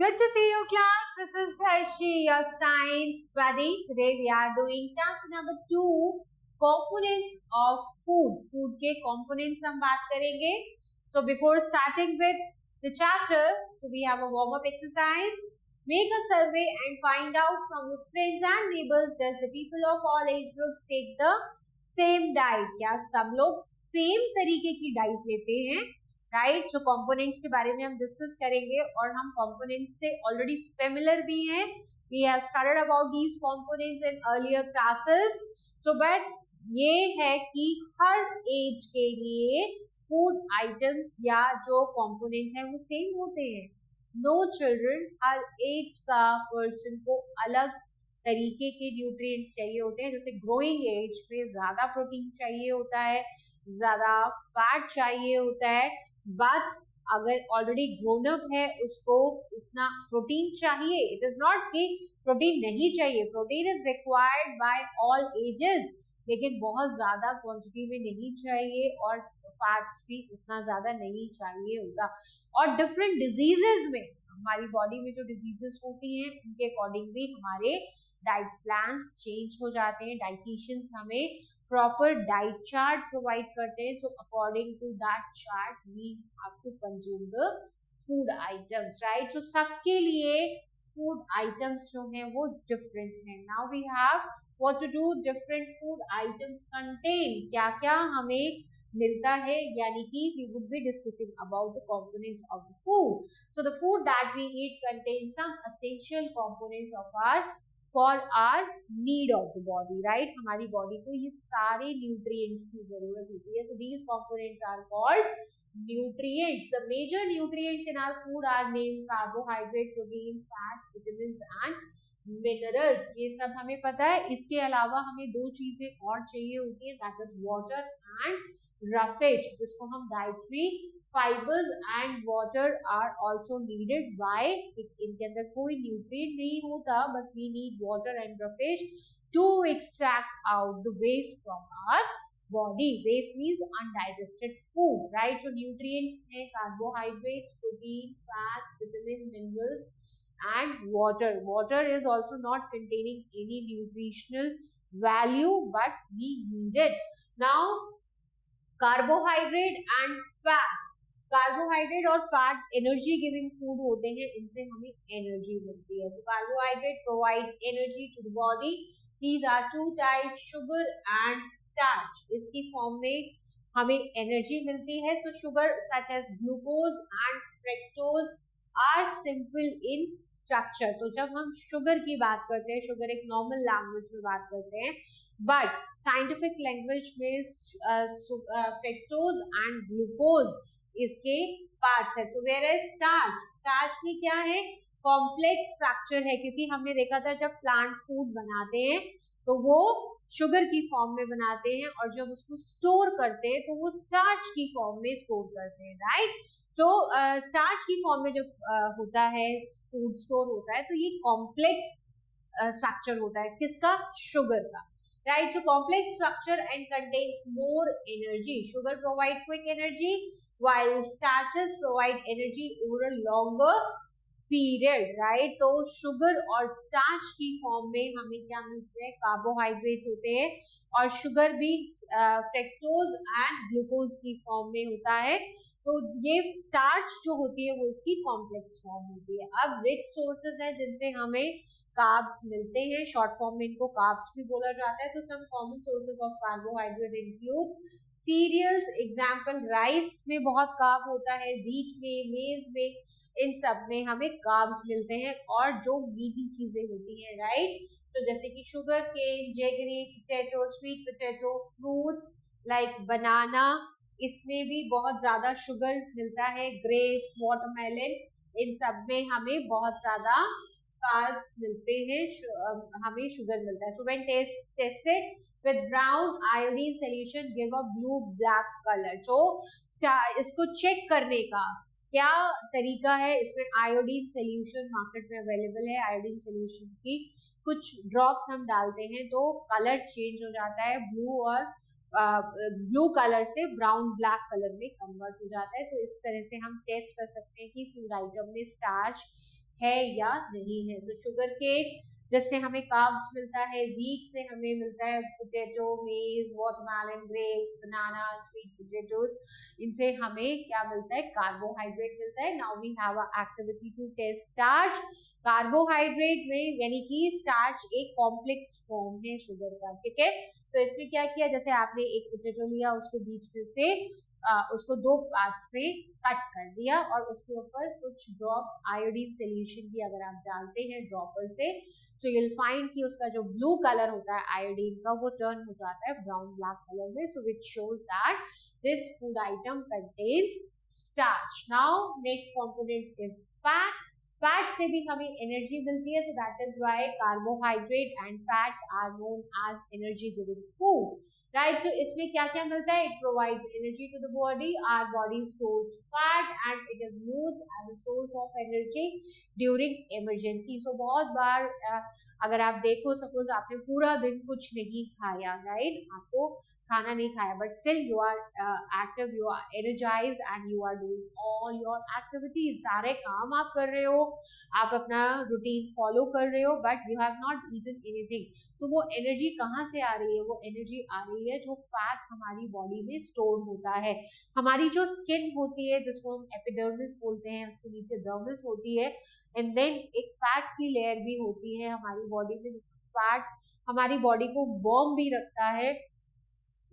Good to see you, class. This is Hershey, your science buddy. Today we are doing chapter number 2, components of food. Food के components हम बात करेंगे. So before starting with the chapter, so we have a warm-up exercise. Make a survey and find out from your friends and neighbors, does the people of all age groups take the same diet? क्या सब लोग same तरीके की diet लेते हैं? Right, जो components के बारे में हम डिस्कस करेंगे और हम कंपोनेंट्स से ऑलरेडी फेमिलियर भी हैं. We have started about these components in earlier classes. So but ये है कि हर एज के लिए फूड आइटम्स या जो कंपोनेंट्स हैं वो सेम होते हैं. नो चिल्ड्रन, हर एज का पर्सन को अलग तरीके के न्यूट्रिएंट्स चाहिए होते हैं. जैसे ग्रोइंग एज में ज्यादा प्रोटीन चाहिए होता है, ज्यादा फैट चाहिए होता है. बट अगर ऑलरेडी ग्रोन अप है उसको इतना प्रोटीन चाहिए. इट इज नॉट कि प्रोटीन नहीं चाहिए, protein is required by all ages, लेकिन बहुत ज्यादा क्वांटिटी में नहीं चाहिए और फैट्स भी उतना ज्यादा नहीं चाहिए होगा. और डिफरेंट डिजीजेस में, हमारी बॉडी में जो डिजीजेस होती हैं उनके अकॉर्डिंग भी हमारे डाइट प्लान्स चेंज हो जाते हैं. डाइटिशियंस हमें प्रॉपर डाइट चार्ट प्रोवाइड करते हैं. So according to that chart we have to consume the food items, right. So सबके लिए फूड आइटम्स जो हैं वो डिफरेंट हैं. Now we have what to do. Different food items contain, क्या क्या हमें मिलता है, यानी कि we would be discussing about the components of the food. So the food that we eat contains some essential components of for our need of the body, right. हमारी body को ये सारे न्यूट्रिएंट्स की जरूरत होती है. So these components are called nutrients. The major nutrients in our food are named carbohydrate, protein, fats, vitamins and minerals. ये सब हमें पता है. इसके अलावा हमें दो चीजें और चाहिए होती है, that is water and roughage, जिसको हम dietary fibers and water are also needed. Why? इनके अंदर कोई nutrient नहीं होता, but we need water and roughage to extract out the waste from our body. Waste means undigested food, right? So nutrients हैं carbohydrates, protein, fats, vitamins, minerals and water. Water is also not containing any nutritional value, but we need it. Now carbohydrate and fat. Carbohydrate और fat energy giving food होते हैं, इनसे हमें energy मिलती है. So carbohydrate provide energy to the body. These are two types, sugar and starch. इसकी form में हमें एनर्जी मिलती है. So sugar such as glucose and fructose are simple in structure. तो जब हम शुगर की बात करते हैं, शुगर एक नॉर्मल लैंग्वेज में बात करते हैं, बट साइंटिफिक लैंग्वेज में फ्रक्टोज एंड ग्लूकोज इसके पार्ट्स है. So where is starch. Starch में क्या है, कॉम्प्लेक्स स्ट्रक्चर है, क्योंकि हमने देखा था जब प्लांट फूड बनाते हैं तो वो शुगर की फॉर्म में बनाते हैं, और जब उसको स्टोर करते हैं तो वो स्टार्च की फॉर्म में स्टोर करते हैं, राइट. तो स्टार्च की फॉर्म में जब होता है फूड स्टोर होता है, तो ये कॉम्प्लेक्स स्ट्रक्चर होता है. किसका? शुगर का, right. So complex structure and contains more energy. Sugar provide quick energy while starches provide energy over a longer period, right. तो शुगर और स्टार्च की फॉर्म में हमें क्या मिलते हैं, कार्बोहाइड्रेट होते हैं, और शुगर भी फ्रक्टोज एंड ग्लूकोज की फॉर्म में होता है. तो ये स्टार्च जो होती है वो इसकी कॉम्प्लेक्स फॉर्म होती है. अब रिच सोर्सेज हैं जिनसे हमें कार्ब्स मिलते हैं, शॉर्ट फॉर्म में इनको कार्ब्स भी बोला जाता है. तो some common sources of carbohydrate include cereals, example rice में बहुत कार्ब होता है, व्हीट में, मेज में, इन सब में हमें कार्ब्स मिलते हैं. और जो मीठी चीजें होती हैं, राइट. तो जैसे कि sugar cane, jaggery, potato, sweet potato, fruits like banana, इसमें भी बहुत ज्यादा शुगर मिलता है. ग्रेप्स, वाटरमेलन, इन सब में हमें बहुत ज्यादा कार्ब्स मिलते हैं, हमें शुगर मिलता है. So when tested with brown iodine solution give a blue black color. तो इसको चेक करने का क्या तरीका है, इसमें आयोडीन सोल्यूशन मार्केट में अवेलेबल है. आयोडीन सोल्यूशन की कुछ ड्रॉप्स हम डालते हैं तो कलर चेंज हो जाता है, ब्लू और ब्लू कलर से ब्राउन ब्लैक कलर में कन्वर्ट हो जाता है. तो इस तरह से हम टेस्ट कर सकते हैं कि फूड आइटम में स्टार्च है या नहीं है। सो शुगर केन जिससे हमें कार्ब्स मिलता है, व्हीट से हमें मिलता है potato, maize, watermelon, grapes, banana, sweet potatoes, इनसे हमें क्या मिलता है, कार्बोहाइड्रेट मिलता है। Now we have a activity to test starch. Carbohydrate में यानी कि स्टार्च एक कॉम्प्लेक्स फॉर्म है शुगर का, ठीक है। तो इसमें क्या किया, जैसे आपने एक पोटैटो लिया, उसको बीच में से उसको दो पार्ट्स में कट कर दिया और उसके ऊपर कुछ ड्रॉप्स आयोडीन सोल्यूशन की अगर आप डालते हैं ड्रॉपर से, तो यू विल फाइंड कि उसका जो ब्लू कलर होता है आयोडीन का, वो टर्न हो जाता है ब्राउन ब्लैक कलर में। So which shows that this food item contains starch. Now next component is fat. Fat से भी हमें एनर्जी मिलती है, so that is why carbohydrate and fats are known as energy giving food, right. तो इसमें क्या क्या मिलता है, it provides energy to the body, our body stores fat and it is used as a source of energy during emergency. So बहुत बार अगर आप देखो, सपोज आपने पूरा दिन कुछ नहीं खाया, राइट, आपको खाना नहीं खाया, but still you are active, you are energized and you are doing all your activities, सारे काम आप कर रहे हो, आप अपना रूटीन फॉलो कर रहे हो, but you have not eaten anything. तो वो एनर्जी कहाँ से आ रही है, वो एनर्जी आ रही है जो फैट हमारी बॉडी में स्टोर होता है। हमारी जो स्किन होती है जिसको हम एपिडर्मिस बोलते हैं, उसके नीचे डर्मिस होती है, एंड देन एक फैट की लेयर भी होती है हमारी बॉडी में, जिसमें फैट हमारी बॉडी को वार्म भी रखता है,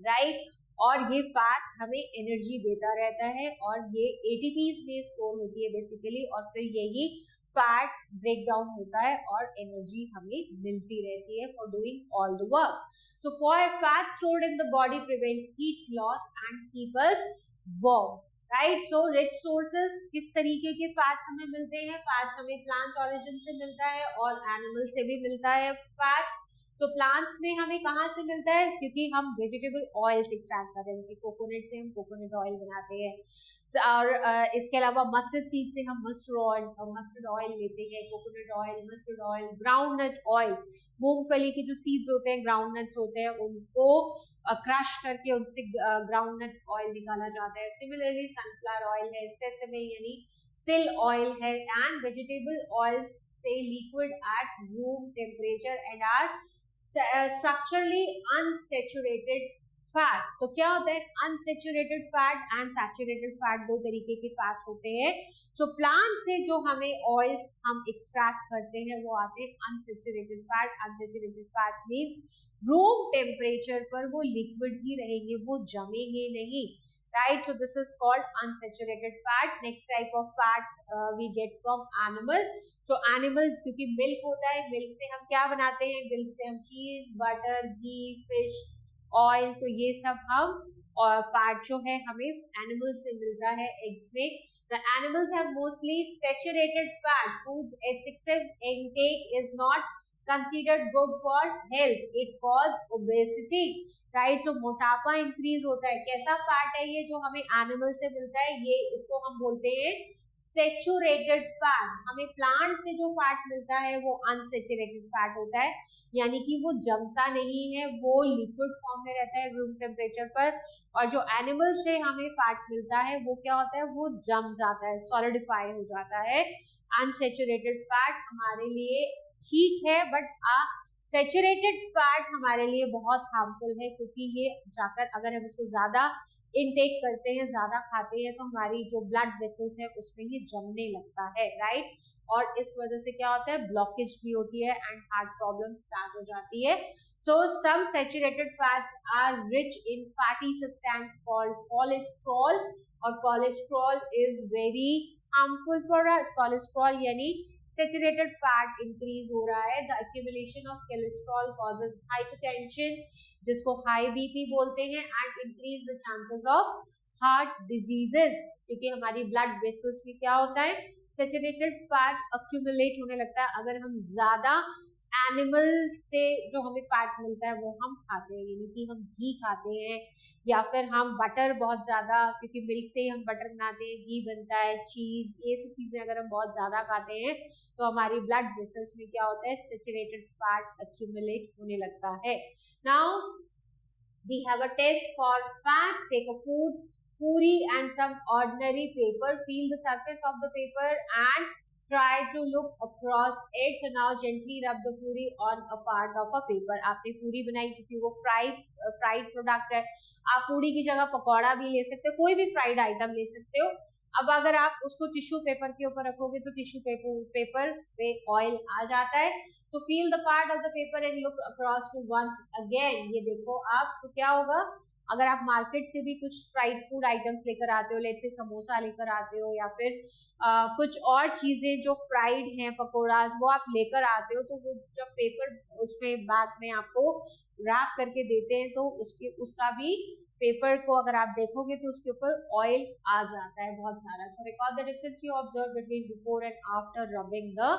राइट। और ये फैट हमें एनर्जी देता रहता है और ये एटीपीज में स्टोर होती है बेसिकली, और फिर यही फैट ब्रेक डाउन होता है और एनर्जी हमें मिलती रहती है for doing all the work. So for fat stored in the body prevent heat loss and keep us warm, right. So rich sources, किस तरीके के फैट्स हमें मिलते हैं, फैट्स हमें प्लांट ओरिजिन से मिलता है और एनिमल से भी मिलता है फैट। तो प्लांट्स में हमें कहाँ से मिलता है, क्योंकि हम वेजिटेबल ऑयल से एक्सट्रैक्ट करते हैं, जैसे कोकोनट से हम कोकोनट ऑयल बनाते हैं, और इसके अलावा मस्टर्ड सीड से हम मस्टर्ड ऑयल लेते हैं, coconut oil, mustard oil, groundnut oil, मूंगफली के जो सीड्स होते हैं, ग्राउंडनट्स होते हैं, उनको क्रश करके उनसे ग्राउंडनट ऑयल निकाला जाता है। सिमिलरली सनफ्लावर ऑयल है, सेसमे यानी तिल ऑयल है, एंड वेजिटेबल ऑयल से liquid at room temperature and are structurally unsaturated fat. तो क्या होता है, unsaturated fat and saturated fat, दो तरीके के फैट होते हैं। तो प्लांट से जो हमें ऑयल्स हम एक्सट्रैक्ट करते हैं वो आते हैं unsaturated fat. Unsaturated fat means room temperature पर वो लिक्विड ही रहेंगे, वो जमेंगे नहीं, right? So this is called unsaturated fat. Next type of fat we get from animal. So animal क्योंकि milk होता है, milk से हम क्या बनाते हैं, milk से हम cheese, butter, ghee, fish, oil, तो ये सब हम और fat जो है हमें animal से मिलता है eggs में. The animals have mostly saturated fats whose excessive intake is not considered good for health. It cause obesity. Right, जो मोटापा इंक्रीज होता है, कैसा फैट है ये जो हमें एनिमल से मिलता है, ये इसको हम बोलते हैं सेचुरेटेड फैट। हमें प्लांट से जो फैट मिलता है वो अनसेचुरेटेड फैट होता है, यानी कि वो जमता नहीं है, वो लिक्विड फॉर्म में रहता है रूम टेम्परेचर पर। और जो एनिमल से हमें फैट मिलता है वो क्या होता है, वो जम जाता है, सॉलिडिफाई हो जाता है। अनसेचुरेटेड फैट हमारे लिए ठीक है, बट सैचुरेटेड फैट हमारे लिए बहुत हार्मफुल है, क्योंकि ये जाकर अगर हम इसको ज्यादा इनटेक करते हैं, ज्यादा खाते हैं, तो हमारी जो ब्लड वेसल्स है उसमें ये जमने लगता है, राइट। और इस वजह से क्या होता है, ब्लॉकेज भी होती है एंड हार्ट प्रॉब्लम स्टार्ट हो जाती है। So some saturated fats are rich in fatty substance called cholesterol, और cholesterol is very harmful for us. Cholesterol यानी सैचुरेटेड फैट इंक्रीज हो रहा है। The accumulation of cholesterol causes hypertension, जिसको high BP बोलते हैं, and increase the chances of heart diseases, क्योंकि हमारी ब्लड वेसल्स में क्या होता है, सैचुरेटेड फैट अक्यूमुलेट होने लगता है अगर हम ज्यादा एनिमल से जो हमें फैट मिलता है वो हम खाते हैं, यानी कि हम घी खाते हैं, या फिर हम बटर बहुत ज्यादा, क्योंकि मिल्क से ही हम बटर बनाते हैं, घी बनता है, चीज, ये सब चीजें अगर हम बहुत ज्यादा खाते हैं तो हमारी ब्लड वेसल्स में क्या होता है, सैचुरेटेड फैट अक्यूमुलेट होने लगता है। Now we have a test for fats. Take a food, puri and some ordinary paper, feel the surface of the paper and try to look across it. So now gently rub the puri on a part of a paper. आपने पूरी बनाई क्योंकि वो fried product है, आप पूरी की जगह पकौड़ा भी ले सकते हो, कोई भी फ्राइड आइटम ले सकते हो। अब अगर आप उसको टिश्यू पेपर के ऊपर रखोगे तो टिश्यू पेपर पे ऑयल आ जाता है। So feel the part of the paper and look across to once again. ये देखो आप, तो क्या होगा, अगर आप मार्केट से भी कुछ फ्राइड फूड आइटम्स लेकर आते हो, लेट्स से समोसा लेकर आते हो या फिर कुछ और चीजें जो फ्राइड हैं, पकोड़ाज, वो आप लेकर आते हो, तो वो जब पेपर उसमें बाद में आपको रैप करके देते हैं तो उसका भी पेपर को अगर आप देखोगे तो उसके ऊपर ऑयल आ जाता है बहुत सारा। So record the difference you observe between before and after rubbing the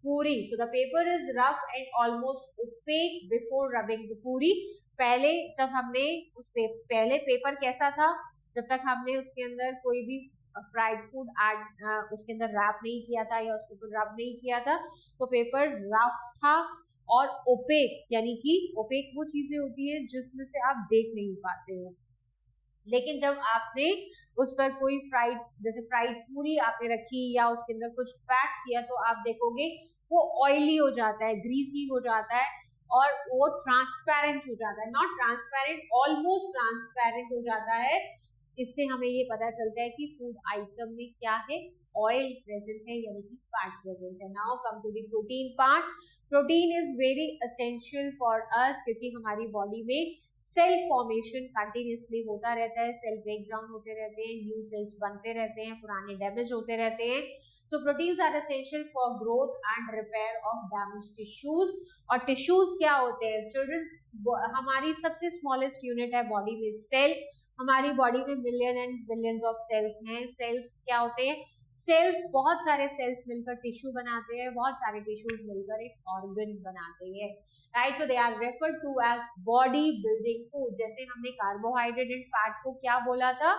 puri. So the paper is rough and almost opaque before rubbing the puri. पहले जब हमने पहले पेपर कैसा था, जब तक हमने उसके अंदर कोई भी फ्राइड फूड उसके अंदर रैप नहीं किया था या उसके ऊपर रब नहीं किया था, तो पेपर रफ था और ओपेक, यानी कि ओपेक वो चीजें होती है जिसमें से आप देख नहीं पाते हो। लेकिन जब आपने उस पर कोई फ्राइड, जैसे फ्राइड पूरी आपने रखी या उसके अंदर कुछ पैक किया, तो आप देखोगे वो ऑयली हो जाता है, ग्रीसी हो जाता है और वो ट्रांसपेरेंट हो जाता है, नॉट ट्रांसपेरेंट, ऑलमोस्ट ट्रांसपेरेंट हो जाता है। इससे हमें ये पता चलता है कि फूड आइटम में क्या है, ऑयल प्रेजेंट है, यानी कि फैट प्रेजेंट है। Now come to the protein part. Protein is very essential for us, क्योंकि हमारी बॉडी में सेल फॉर्मेशन कंटिन्यूसली होता रहता है, सेल ब्रेक डाउन होते रहते हैं, न्यू सेल्स बनते रहते हैं, पुराने डैमेज होते रहते हैं। So proteins are essential for growth and repair of damage tissues. और टिश्यूज क्या होते हैं चिल्ड्रन? हमारी सबसे स्मॉलेस्ट यूनिट है बॉडी में सेल। हमारी बॉडी में million and billions of cells हैं। सेल्स क्या होते हैं? सेल्स, बहुत सारे सेल्स मिलकर टिश्यू बनाते हैं, बहुत सारे टिश्यूज मिलकर एक ऑर्गन बनाते हैं, right? So they are referred to as body building food. जैसे हमने कार्बोहाइड्रेट एंड फैट को क्या बोला था?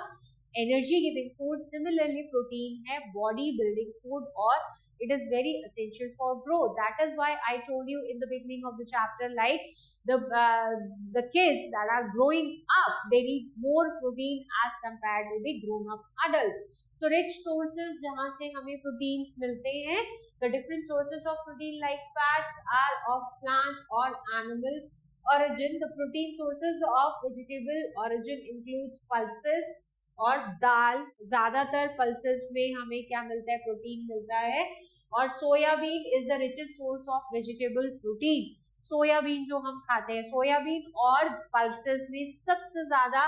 Energy giving food. Similarly protein है बॉडी बिल्डिंग फूड और it is very essential for growth. That is why I told you in the beginning of the chapter, like the kids that are growing up, they need more protein as compared to the grown up adults. So rich sources जहाँ से हमें proteins मिलते हैं, the different sources of protein like fats are of plant or animal origin. The protein sources of vegetable origin includes pulses और दाल। ज्यादातर pulses में हमें क्या मिलता है? प्रोटीन मिलता है। और soybean is the richest source of vegetable protein. Soybean जो हम खाते हैं, सोयाबीन और पल्सेस में सबसे ज्यादा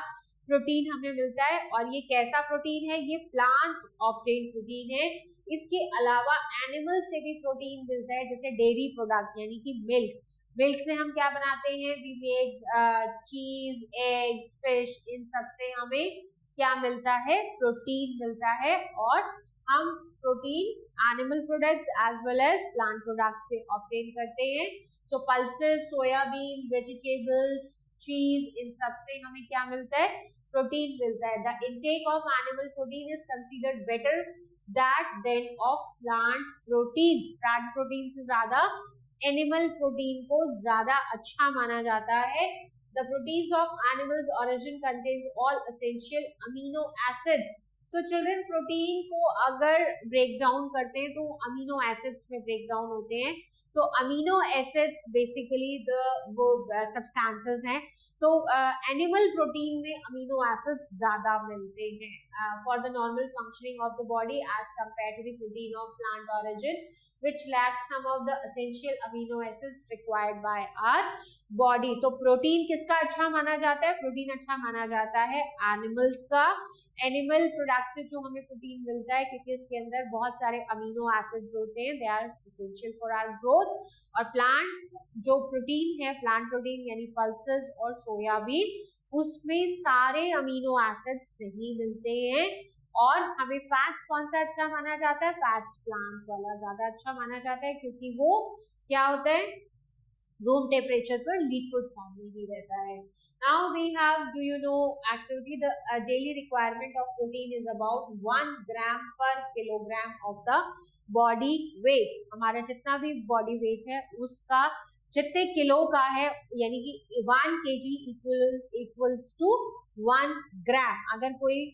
प्रोटीन हमें मिलता है। और ये कैसा प्रोटीन है? ये प्लांट ऑब्टेन प्रोटीन है। इसके अलावा एनिमल से भी प्रोटीन मिलता है, जैसे डेयरी प्रोडक्ट यानी कि मिल्क। मिल्क से हम क्या बनाते हैं? वी मेक चीज, एग्स, फिश, इन सब से हमें क्या मिलता है? प्रोटीन मिलता है। और हम protein animal products as well as plant products से ऑब्टेन करते हैं। सो पल्सेस, सोयाबीन, वेजिटेबल्स, चीज, इन सब से हमें क्या मिलता है? प्रोटीन मिलता है। The intake of animal protein is considered better that than of plant protein. Plant protein से ज्यादा एनिमल प्रोटीन को ज्यादा अच्छा माना जाता है। The proteins of animals origin contains all essential amino acids. So children, protein को अगर ब्रेक डाउन करते हैं तो अमीनो एसिड्स में ब्रेक डाउन होते हैं। तो अमीनो एसिड्स बेसिकली वो सब्सटेंसेस हैं। तो एनिमल प्रोटीन में अमीनो एसिड्स ज्यादा मिलते हैं for the normal functioning of the body as compare to the protein of plant origin which lacks some of the essential amino acids required by our body. तो protein किसका अच्छा माना जाता है? प्रोटीन अच्छा माना जाता है एनिमल्स का। एनिमल प्रोडक्ट से जो हमें प्रोटीन मिलता है, क्योंकि इसके अंदर बहुत सारे अमीनो एसिड्स होते हैं, they are essential for our growth. और प्लांट जो प्रोटीन है, प्लांट प्रोटीन यानी पल्सेस और सोयाबीन, उसमें सारे अमीनो एसिड्स नहीं मिलते हैं। और हमें फैट्स कौन सा अच्छा माना जाता है? फैट्स प्लांट वाला ज्यादा अच्छा माना जाता है, क्योंकि वो क्या होता है? रूम टेम्परेचर पर लिक्विड फॉर्म में ही रहता है। Now we have, do you know activity, the daily requirement of protein is about 1 gram per kilogram of the body weight. हमारा जितना भी बॉडी वेट है उसका जितने किलो का है, यानी कि 1 kg इक्वल्स टू 1 ग्राम। अगर कोई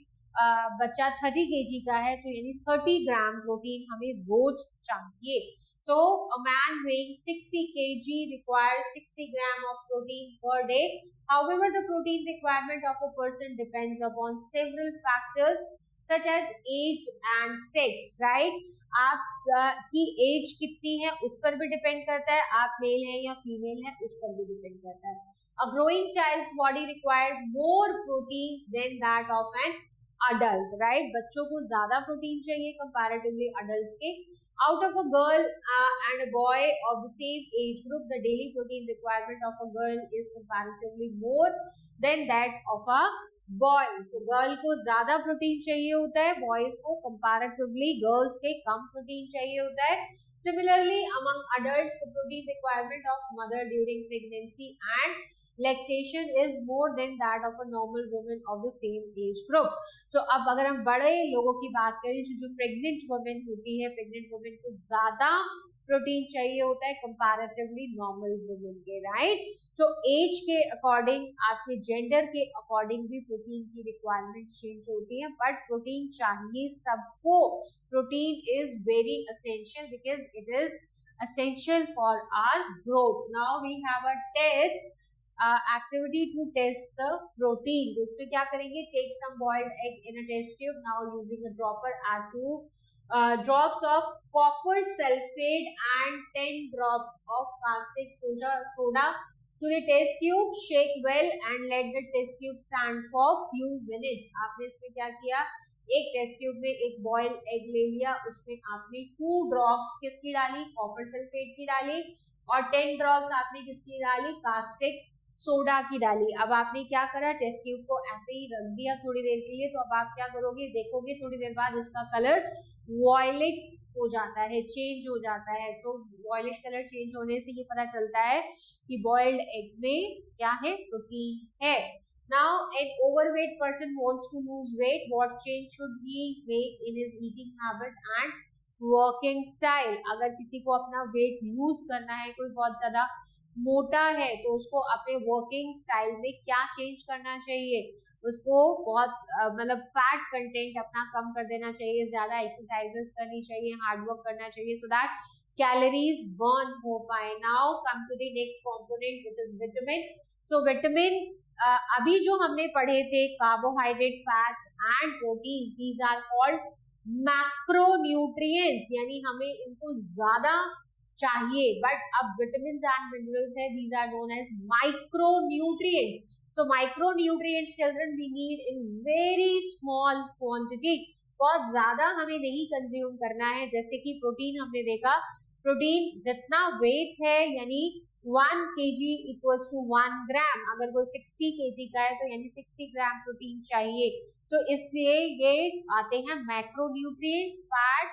बच्चा 30 kg का है तो यानी 30 ग्राम प्रोटीन हमें रोज चाहिए. So a man weighing 60 kg requires 60 gram of protein per day. However, the protein requirement of a person depends upon several factors such as age and sex, right? आप की as कितनी है उस पर भी depend करता है, आप मेल है या फीमेल है उस पर भी डिपेंड करता है. A growing child's body requires more proteins than that of an adult, right? बच्चों को ज्यादा प्रोटीन चाहिए comparatively adults के. Out of a girl and a boy of the same age group, the daily protein requirement of a girl is comparatively more than that of a boy. So girl को ज्यादा protein चाहिए होता है, boys को comparatively girls के कम protein चाहिए होता है. Similarly, among adults, the protein requirement of mother during pregnancy and lactation is more than that of a normal woman of the same age group. तो अब अगर हम बड़े लोगों की बात करें, जो प्रेग्नेंट वुमेन होती है, प्रेग्नेंट वुमेन को ज्यादा प्रोटीन चाहिए होता है कंपैरेटिवली नॉर्मल वुमेन के, राइट? तो एज के अकॉर्डिंग, आपके जेंडर के अकॉर्डिंग भी प्रोटीन की रिक्वायरमेंट्स चेंज होती हैं, बट प्रोटीन चाहिए सबको. Protein is very essential because it is essential for our growth. Now we have a test activity to test the protein. तो इसमें क्या करेंगे? Take some boiled egg in a test tube. Now using a dropper, add 2 drops of copper sulfate and 10 drops of caustic soda to the test tube. Shake well and let the test tube stand for few minutes. आपने इसमें क्या किया? एक test tube में एक boil egg ले लिया, उसमें आपने 2 ड्रॉप्स किसकी डाली? कॉपर सल्फेट की डाली, और 10 ड्रॉप्स आपने किसकी डाली? कास्टिक सोडा की डाली. अब आपने क्या करा? टेस्ट ट्यूब को ऐसे ही रख दिया थोड़ी देर के लिए. तो अब आप क्या करोगे? देखोगे थोड़ी देर बाद इसका कलर वॉयलेट हो जाता है, चेंज हो जाता है. तो वॉयलेट कलर चेंज होने से ये पता चलता है कि बॉइल्ड एग में क्या है? प्रोटीन है. Now, an overweight person wants to lose weight. What change should he make in his eating habit and working style? अगर किसी को अपना वेट लूज करना है, कोई बहुत ज्यादा मोटा है, तो उसको अपने वर्किंग स्टाइल में क्या चेंज करना चाहिए? उसको बहुत मतलब फैट कंटेंट अपना कम कर देना चाहिए, ज्यादा एक्सरसाइजेस करनी चाहिए, हार्ड वर्क करना चाहिए, so that calories burn हो पाए. Now come to the next component which is vitamin. So vitamin अभी जो हमने पढ़े थे, carbohydrate, fats and proteins, these are called macronutrients, यानी हमें इनको ज्यादा चाहिए. बट अब विटामिन्स एंड मिनरल्स है, these are known as micronutrients. So micronutrients children we need in very small quantity. बहुत ज्यादा हमें नहीं कंज्यूम करना है. जैसे कि प्रोटीन हमने देखा, प्रोटीन जितना वेट है यानी 1 kg इक्वल्स टू 1 ग्राम. अगर कोई 60 kg का है तो यानी 60 ग्राम प्रोटीन चाहिए. तो इसलिए ये आते हैं macronutrients, fat,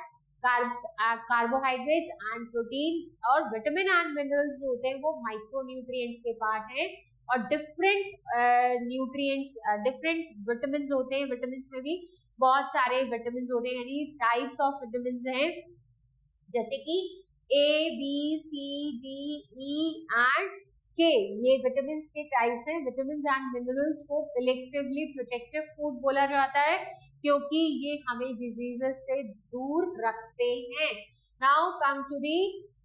carbohydrates and protein. और विटामिन एंड मिनरल्स जो होते हैं वो माइक्रोन्यूट्रिएंट्स के पार्ट हैं. और डिफरेंट न्यूट्रिएंट्स, डिफरेंट विटामिन होते हैं. विटामिन में भी बहुत सारे विटामिन होते हैं, यानी टाइप्स ऑफ विटामिन हैं, जैसे कि A, B, C, D, E and K. ये विटामिन के टाइप्स हैं. विटामिन एंड मिनरल्स को कलेक्टिवली प्रोटेक्टिव फूड बोला जाता है क्योंकि ये हमें डिजीजेस से दूर रखते हैं. Now come to the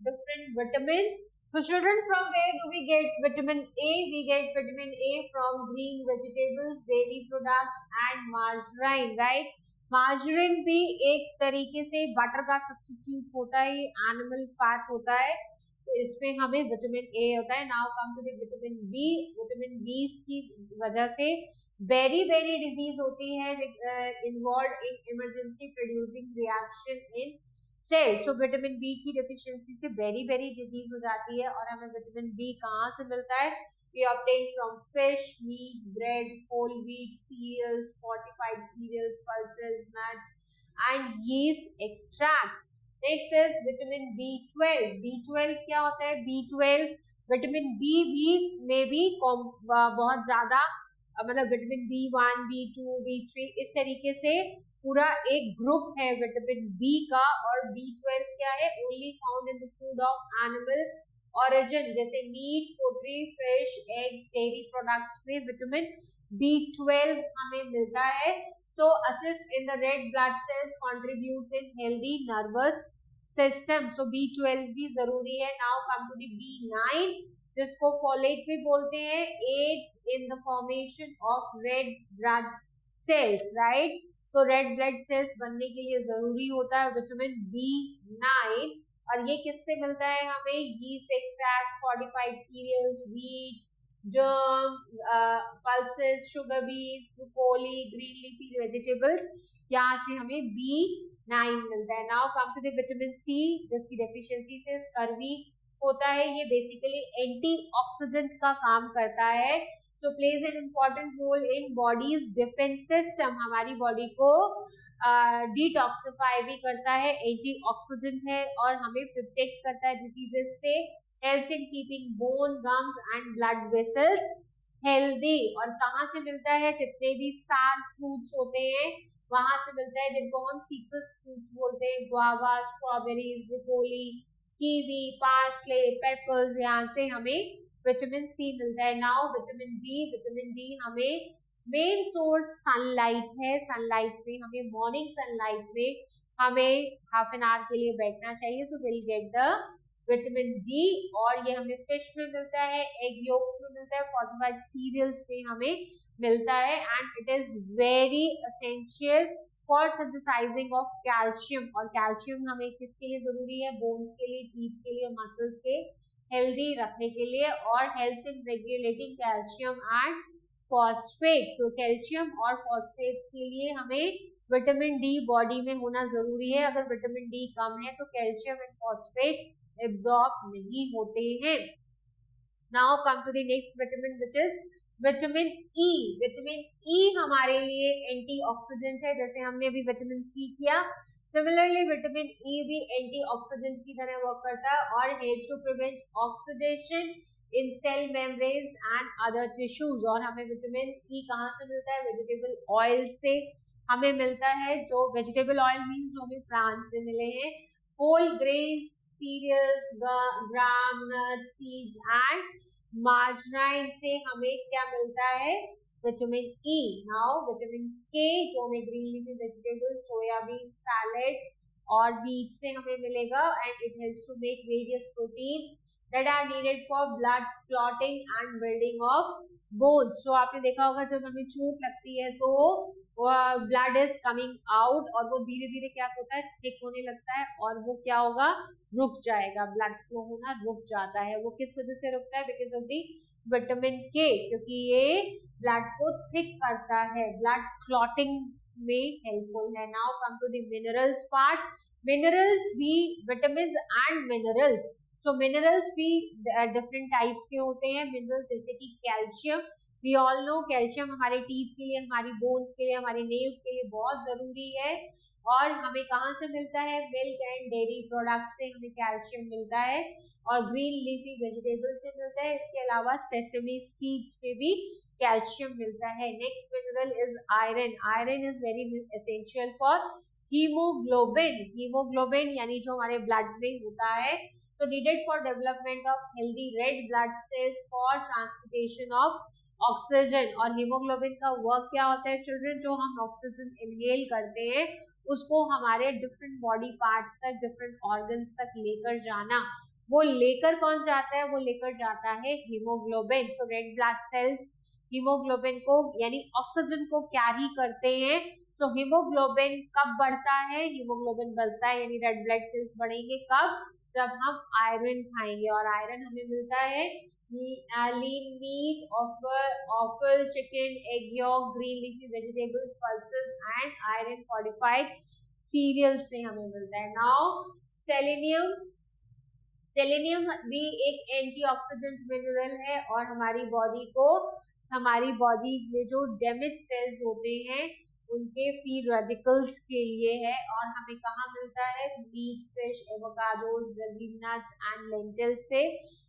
different vitamins. So children, from where do we get vitamin A? We get vitamin A from green vegetables, dairy products and margarine, right? Margarine भी एक तरीके से बटर का सब्स्टिट्यूट होता है, एनिमल फैट होता है, तो इसमें हमें विटामिन ए होता है. Now come to the vitamin B. Vitamin B की वजह से बेरी बेरी डिजीज होती है, involve in emergency producing reaction in cell. So vitamin B की डेफिशिएंसी से बेरी बेरी डिजीज हो जाती है. और हमें विटामिन बी कहाँ से मिलता है? We obtain from fish, meat, bread, whole wheat, cereals, fortified cereals, pulses, nuts, and yeast extracts. Next is vitamin B12. B12 क्या होता है? B12 विटामिन बी भी में भी बहुत ज्यादा, मतलब विटामिन B1, B2, B3 इस तरीके से पूरा एक ग्रुप है विटामिन बी का. और B12 क्या है? Only found in the food of animal origin, जैसे meat, poultry, fish, eggs, dairy products में विटामिन B12 हमें मिलता है. So assist in the red blood cells, contributes in healthy nervous system. So B12 भी जरूरी है. Now come to the B9 जिसको folate भी बोलते हैं. aids in the formation of red blood cells, right? तो रेड ब्लड सेल्स बनने के लिए जरूरी होता है विटामिन B9. और ये किससे मिलता है हमें? Yeast extract, fortified cereals, wheat, germ, pulses, sugar beets, broccoli, green leafy vegetables, यहाँ से हमें B9 मिलता है. Now come to the vitamin C जिसकी डेफिशिएंसी से स्कर्वी होता है. ये बेसिकली एंटीऑक्सीडेंट का काम करता है. So plays an important role in body's defence system. हमारी बॉडी को डिटॉक्सिफाई भी करता है, एंटीऑक्सीडेंट है और हमें प्रोटेक्ट करता है डिजीजेस से. helps in keeping bone, gums and blood vessels healthy. और कहाँ से मिलता है? जितने भी सार फ्रूट्स होते हैं वहां से मिलता है, जिनको हम सिट्रस फ्रूट्स बोलते हैं. Guava, strawberries, broccoli, kiwi, parsley, papers, यहाँ से हमें विटामिन सी मिलता है. नाउ विटामिन डी हमें मेन सोर्स सनलाइट है. सनलाइट में हमें मॉर्निंग सनलाइट में हमें हाफ एन आवर के लिए बैठना चाहिए. So will get the vitamin D. और ये हमें फिश में मिलता है, एग योक्स में मिलता है, फोर्टिफाइड सीरियल्स में हमें मिलता है. And it is very essential for synthesising of calcium. और कैल्शियम हमें किसके लिए जरूरी है? बोन्स के लिए, टीथ के लिए, मसल्स के हेल्दी रखने के लिए. और helps in regulating calcium and phosphate. तो कैल्शियम और फॉस्फेट्स के लिए हमें विटामिन डी बॉडी में होना जरूरी है. अगर विटामिन डी कम है तो कैल्शियम एंड फॉस्फेट एब्जॉर्ब नहीं होते हैं. Now come to the next vitamin which is vitamin E. Vitamin E हमारे लिए एंटीऑक्सीडेंट है, जैसे हमने अभी विटामिन सी किया. सिमिलरली विटामिन ई भी एंटीऑक्सीडेंट की तरह वर्क करता है और help to prevent oxidation in cell membranes and other tissues. और हमें विटामिन ई कहाँ से मिलता है? वेजिटेबल ऑयल से हमें मिलता है. जो वेजिटेबल ऑयल मीन्स जो हमें प्लांट से मिले हैं. Whole grains, cereals, gram, nuts, seeds and margarine से हमें क्या मिलता है? Vitamin E. Now vitamin K जो हमें green leafy vegetable, soybean, salad और व्हीट से हमें मिलेगा. And it helps to make various proteins that are needed for blood clotting and building of bones. तो आपने देखा होगा जब हमें चोट लगती है तो ब्लड इज कमिंग आउट और वो धीरे धीरे क्या होता है? थिक होने लगता है और वो क्या होगा? रुक जाएगा. ब्लड फ्लो होना रुक जाता है. वो किस वजह से रुकता है? बिकॉज ऑफ दी विटामिन के, क्योंकि ये ब्लड को थिक करता है, ब्लड क्लॉटिंग में हेल्पफुल है. Now come to the minerals part. Minerals भी विटामिन एंड मिनरल्स. तो मिनरल्स भी डिफरेंट टाइप्स के होते हैं. मिनरल्स जैसे कि calcium. We all know calcium हमारे टीथ के लिए, हमारी बोन्स के लिए, हमारे नेल्स के लिए बहुत जरूरी है. और हमें कहाँ से मिलता है? मिल्क एंड डेयरी प्रोडक्ट से हमें कैल्शियम मिलता है और ग्रीन लीफी वेजिटेबल से मिलता है. इसके अलावा सेसमी सीड्स पे भी कैल्शियम मिलता है. Next mineral is iron. Iron is very essential for haemoglobin. Haemoglobin यानी जो हमारे ब्लड में होता है. So needed for development of healthy red blood cells for transportation of oxygen. और hemoglobin का वर्क क्या होता है चिल्ड्रन? जो हम ऑक्सीजन इनहेल करते हैं उसको हमारे डिफरेंट बॉडी पार्ट्स तक, डिफरेंट ऑर्गन्स तक लेकर जाना. वो लेकर कौन जाता है? वो लेकर जाता है हीमोग्लोबिन. सो रेड ब्लड सेल्स हीमोग्लोबिन को यानी ऑक्सीजन को कैरी करते हैं. तो हीमोग्लोबिन कब बढ़ता है? हीमोग्लोबिन बढ़ता है यानी रेड ब्लड सेल्स बढ़ेंगे कब? जब हम आयरन खाएंगे. और आयरन हमें मिलता है lean meat, awful, chicken, egg York, green leafy vegetables, pulses and iron fortified serial से हमें मिलता है. Now selenium. सेलेनियम भी एक एंटीऑक्सीडेंट मिनरल है और हमारी बॉडी में जो डैमेज सेल्स होते हैं उनके फ्री रेडिकल्स के लिए है. और हमें कहाँ मिलता है? Meat, fish, avocados, Brazil nuts and lentils से.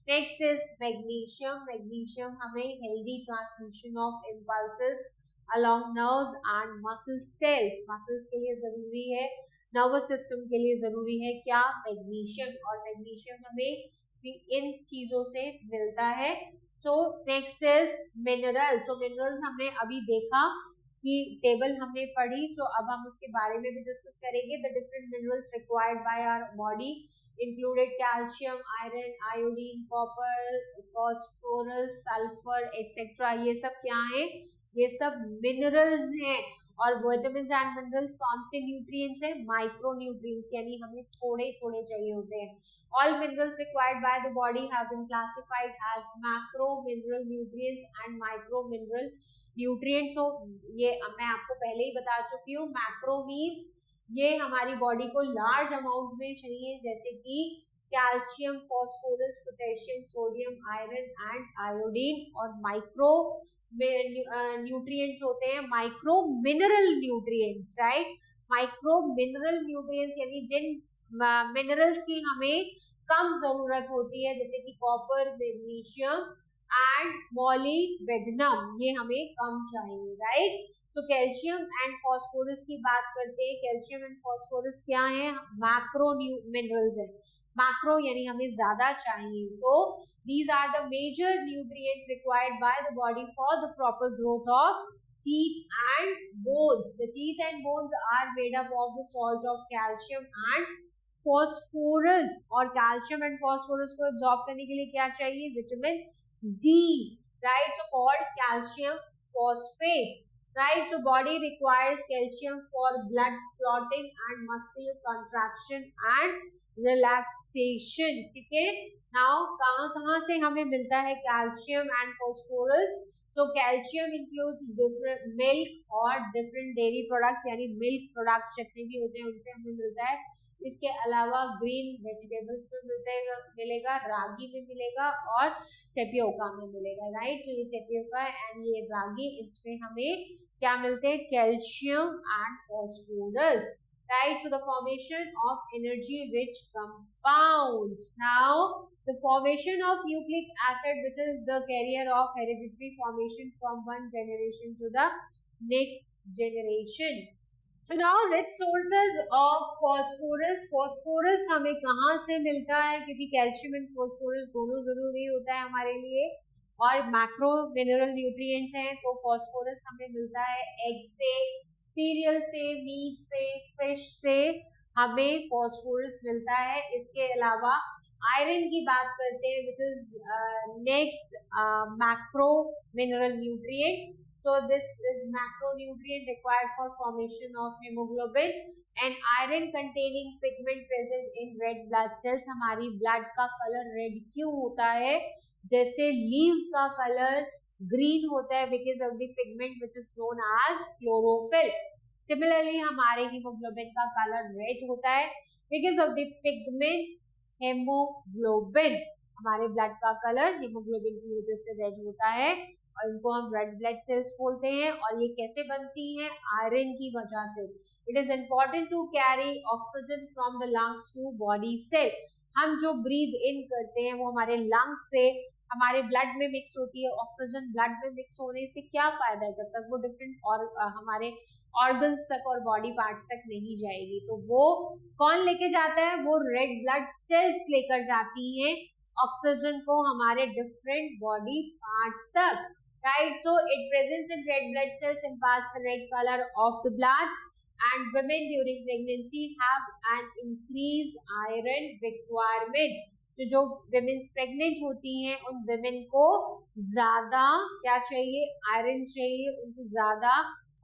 Next is magnesium. मैग्नीशियम हमें healthy transmission of impulses along nerves and muscle cells. Muscles के लिए जरूरी है, नर्वस सिस्टम के लिए जरूरी है क्या? मैग्नीशियम. और मैग्नीशियम हमें इन चीजों से मिलता है. So next is mineral. So minerals हमने अभी देखा की टेबल हमने पढ़ी, तो अब हम उसके बारे में भी डिस्कस करेंगे। The different minerals required by our body included calcium, iron, iodine, copper, phosphorus, sulphur etcetera. ये सब क्या है? ये सब मिनरल्स हैं। और विटामिन्स एंड मिनरल्स कौन से न्यूट्रिएंट्स हैं? माइक्रो न्यूट्रिएंट्स, यानी हमें थोड़े थोड़े चाहिए होते हैं। All minerals required by the body have been classified as macro mineral nutrients and micro mineral nutrients. So ये मैं आपको पहले ही बता चुकी हूँ। मैक्रो मीन्स ये हमारी बॉडी को लार्ज अमाउंट में चाहिए, जैसे कि calcium, phosphorus, potassium, sodium, iron and iodine. और माइक्रो न्यूट्रिएंट्स होते हैं micro mineral nutrients, right. Micro mineral nutrients यानी जिन मिनरल्स की हमें कम जरूरत होती है, जैसे कि कॉपर, मैग्नीशियम एंड मॉलिब्डेनम, ये हमें कम चाहिए, राइट। तो कैल्शियम एंड फॉस्फोरस की बात करते हैं। कैल्शियम एंड फॉस्फोरस क्या है? मैक्रो मिनरल्स है। मैक्रो यानी हमें ज्यादा चाहिए। So these are the major nutrients required by the body for the proper growth of teeth and bones. The teeth and bones are made up of the salt of calcium and phosphorus. और calcium and phosphorus को absorb करने के लिए क्या चाहिए? Vitamin D, right? So called calcium phosphate, right? So body requires calcium for blood clotting and muscular contraction and relaxation. ठीक है? Now कहाँ से हमें मिलता है calcium and phosphorus? So calcium includes different milk और different dairy products, यानी milk products जितने भी होते हैं उनसे हमें मिलता है। इसके अलावा ग्रीन वेजिटेबल्स में मिलेगा, रागी में मिलेगा और टेपियोका में मिलेगा, राइट। तो ये टेपियोका एंड ये रागी, इसमें हमें क्या मिलते हैं? Calcium and phosphorus, right? So the formation of energy rich compounds. Now the formation of nucleic acid, which is the carrier of hereditary formation from one generation to the next generation. So now rich sources of phosphorus. phosphorus हमें कहाँ से मिलता है? क्योंकि calcium and phosphorus दोनों जरूरी होता है हमारे लिए और मैक्रो मिनरल न्यूट्रिएंट्स हैं। तो फॉस्फोरस हमें मिलता है एग से, सीरियल से, मीट से, फिश से हमें फॉस्फोरस मिलता है। इसके अलावा आयरन की बात करते हैं, which is next macro mineral nutrient. So this is macro nutrient required for formation of haemoglobin and iron containing pigment present in red blood cells. हमारी ब्लड का कलर रेड क्यों होता है? जैसे लीव्स का कलर ग्रीन होता है because of the pigment which is known as chlorophyll. Similarly हमारे हीमोग्लोबिन का कलर रेड होता है because of the pigment haemoglobin. हमारे ब्लड का कलर हीमोग्लोबिन की वजह से रेड होता है और इनको हम रेड ब्लड सेल्स बोलते हैं। और ये कैसे बनती है? आयरन की वजह से। It is important to carry oxygen from the lungs to body cell. हम जो ब्रीद इन करते हैं वो हमारे लंग्स से हमारे ब्लड में मिक्स होती है। ऑक्सीजन ब्लड में मिक्स होने से क्या फायदा है? जब तक वो डिफरेंट और हमारे ऑर्गन्स तक और बॉडी पार्ट्स तक नहीं जाएगी। तो वो कौन लेके जाता है? वो रेड ब्लड सेल्स लेकर जाती हैं ऑक्सीजन को हमारे डिफरेंट बॉडी पार्ट्स तक, right. So it presents in red blood cells imparts the red color of the blood and women during pregnancy have an increased iron requirement. जो women's pregnant होती हैं उन विमेन को ज्यादा क्या चाहिए? आयरन चाहिए, उनको ज्यादा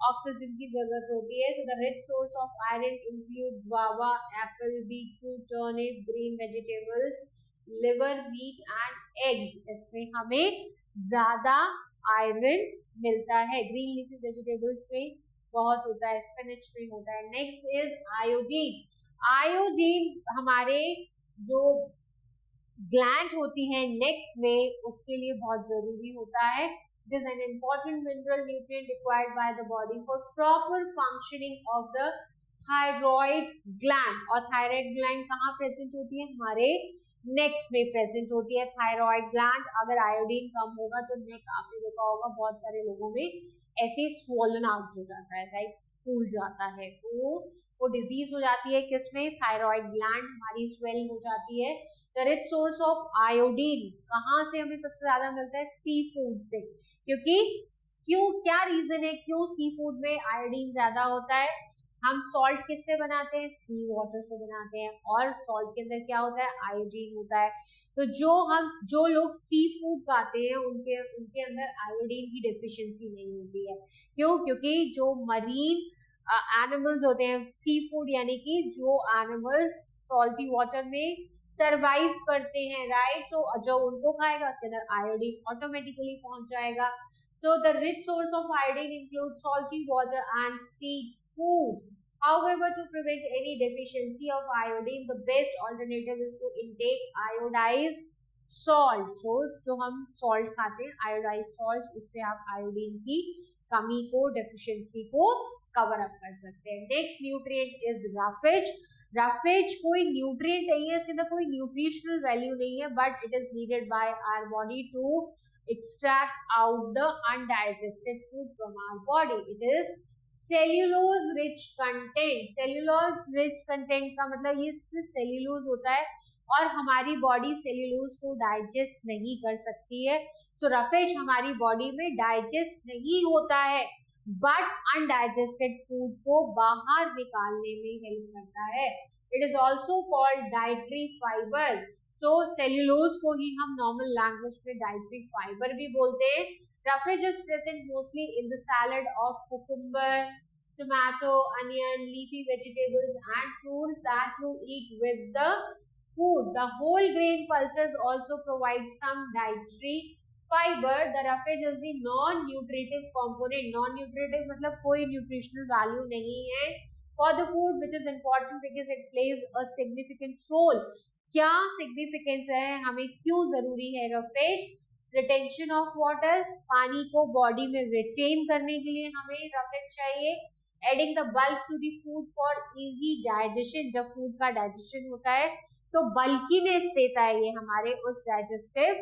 ऑक्सीजन की जरूरत होती है। So the rich source of iron include guava, apple, beetroot, turnip, green vegetables, liver, meat and eggs. इसमें हमें ज्यादा आयरन मिलता है। ग्रीन लीफी वेजिटेबल्स में बहुत होता है, स्पिनच में होता है। Next is iodine. आयोडीन हमारे जो ग्लैंड होती है नेक में, उसके लिए बहुत जरूरी होता है। It is an important mineral nutrient required by the body for proper functioning of the thyroid gland. और थायराइड ग्लैंड कहाँ प्रेजेंट होती है? हमारे नेक में प्रेजेंट होती है थायराइड ग्लैंड। अगर आयोडीन कम होगा तो नेक, आपने देखा होगा बहुत सारे लोगों में ऐसे स्वोलन आउट हो जाता है, राइट, फूल जाता है। तो वो डिजीज हो जाती है किसमें? थायराइड ग्लैंड हमारी स्वेल हो जाती है। The rich source of iodine कहाँ से हमें सबसे ज्यादा मिलता है? सी फूड से, क्योंकि क्यों, क्या रीजन है क्यों सी फूड में आयोडीन ज्यादा होता है? हम सॉल्ट किससे बनाते हैं? सी वाटर से बनाते हैं, और सॉल्ट के अंदर क्या होता है? आयोडीन होता है। तो जो लोग सी फूड खाते हैं उनके उनके अंदर आयोडीन की डेफिशिएंसी नहीं होती है। क्यों? क्योंकि जो मरीन एनिमल्स होते हैं, सी फूड यानी कि जो एनिमल्स सॉल्टी वाटर में सरवाइव करते हैं, राइट, तो जो उनको खाएगा उसके अंदर आयोडीन ऑटोमेटिकली पहुंच जाएगा। So the rich source of iodine includes salty water and seafood. However, to prevent any deficiency of iodine, the best alternative is to intake iodized salt. So जो हम salt खाते हैं iodized salt, उससे आप iodine की कमी को, deficiency को cover up कर सकते हैं. Next nutrient is roughage. Roughage कोई nutrient नहीं है, इसके अंदर कोई nutritional value नहीं है, but it is needed by our body to extract out the undigested food from our body. It is cellulose rich content. Cellulose rich content का मतलब ये इसमें cellulose होता है और हमारी बॉडी सेल्यूलोज को डाइजेस्ट नहीं कर सकती है। तो रफेज हमारी बॉडी में डाइजेस्ट नहीं होता है, बट अनडाइजेस्टेड फूड को बाहर निकालने में हेल्प करता है। It is also called dietary fibre. तो सेल्यूलोज को ही हम नॉर्मल लैंग्वेज में डाइटरी फाइबर भी बोलते हैं। roughage is present mostly in the salad of cucumber, tomato, onion, leafy vegetables and fruits that you eat with the food. The whole grain pulses also provide some dietary fiber. The roughage is the non-nutritive component. Non-nutritive मतलब कोई nutritional value नहीं है for the food, which is important because it plays a significant role. क्या significance है, हमें क्यों जरूरी है रफेज? रिटेंशन ऑफ वाटर, पानी को बॉडी में रिटेन करने के लिए हमें रफेज चाहिए। Adding the bulk to the food for easy digestion, जब फूड का डाइजेशन होता है तो बल्कीनेस देता है ये हमारे उस डाइजेस्टिव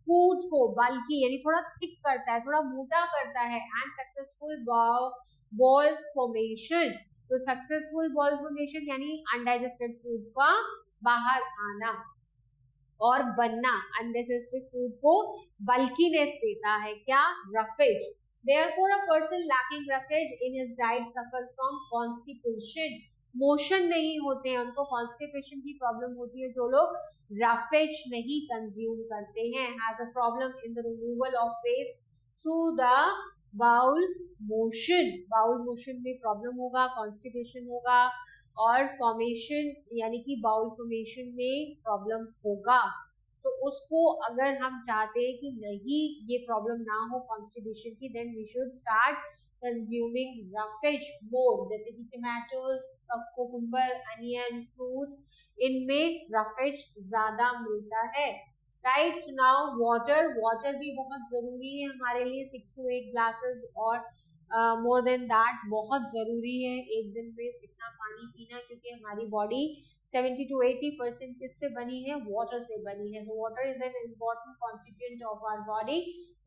फूड को, बल्की यानी थोड़ा थिक करता है, थोड़ा मोटा करता है। एंड सक्सेसफुल बॉल फॉर्मेशन, तो सक्सेसफुल बॉल फॉर्मेशन यानी अनडाइजेस्टेड फूड का बाहर आना और बनना, अननेसेसरी फूड को बल्कीनेस देता है क्या? Roughage. Therefore, a person lacking roughage in his diet suffer from constipation. Motion नहीं होते हैं, उनको कॉन्स्टिपेशन की प्रॉब्लम होती है जो लोग रफेज नहीं कंज्यूम करते हैं। Has a problem in the removal of waste through the bowel motion. Bowel motion में प्रॉब्लम होगा, कॉन्स्टिपेशन होगा और फॉर्मेशन यानी कि बाउल फॉर्मेशन में प्रॉब्लम होगा। तो उसको अगर हम चाहते हैं कि नहीं ये प्रॉब्लम ना हो कॉन्स्टिपेशन की, then we should start consuming roughage more, जैसे कि टमाटोज, कुकुम्बर, अनियन, फ्रूट्स, इनमें रफेज ज्यादा मिलता है। राइट नाउ वाटर, वाटर भी बहुत जरूरी है हमारे लिए, 6 to 8 ग्लासेस और मोर देन दैट बहुत जरूरी है एक दिन में इतना पानी पीना, क्योंकि हमारी बॉडी 70 to 80% किससे बनी है? वाटर से बनी है। So water is an important constituent of our body.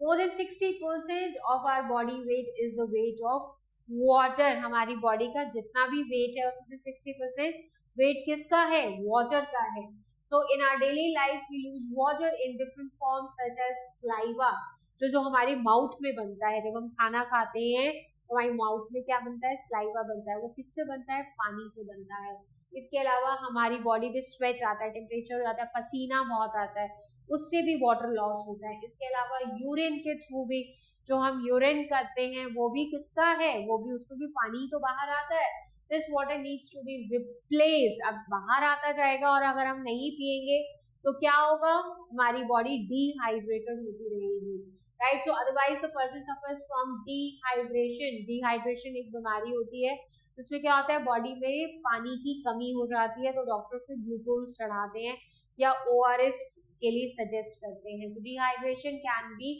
More than 60% of our body weight is the weight of water. हमारी बॉडी का जितना भी वेट है उसमें से 60% वेट किसका है? वाटर का है। So in our daily life we use water in different forms such as saliva. जो हमारी माउथ में बनता है, जब हम खाना खाते हैं तो हमारी माउथ में क्या बनता है? स्लाइवा बनता है। वो किससे बनता है? पानी से बनता है। इसके अलावा हमारी बॉडी पे स्वेट आता है, टेम्परेचर हो जाता है, पसीना बहुत आता है, उससे भी वाटर लॉस होता है। इसके अलावा यूरिन के थ्रू भी जो हम यूरिन करते हैं वो भी किसका है? वो भी, उसको भी पानी तो बाहर आता है। This water needs to be replaced. अब बाहर आता जाएगा और अगर हम नहीं पिएंगे तो क्या होगा? हमारी बॉडी डिहाइड्रेटेड होती रहेगी। Right, so otherwise the person suffers from dehydration. Dehydration एक बीमारी होती है जिसमें क्या होता है? बॉडी में पानी की कमी हो जाती है, तो डॉक्टर फिर ग्लूकोज चढ़ाते हैं या ORS के लिए सजेस्ट करते हैं। So dehydration can be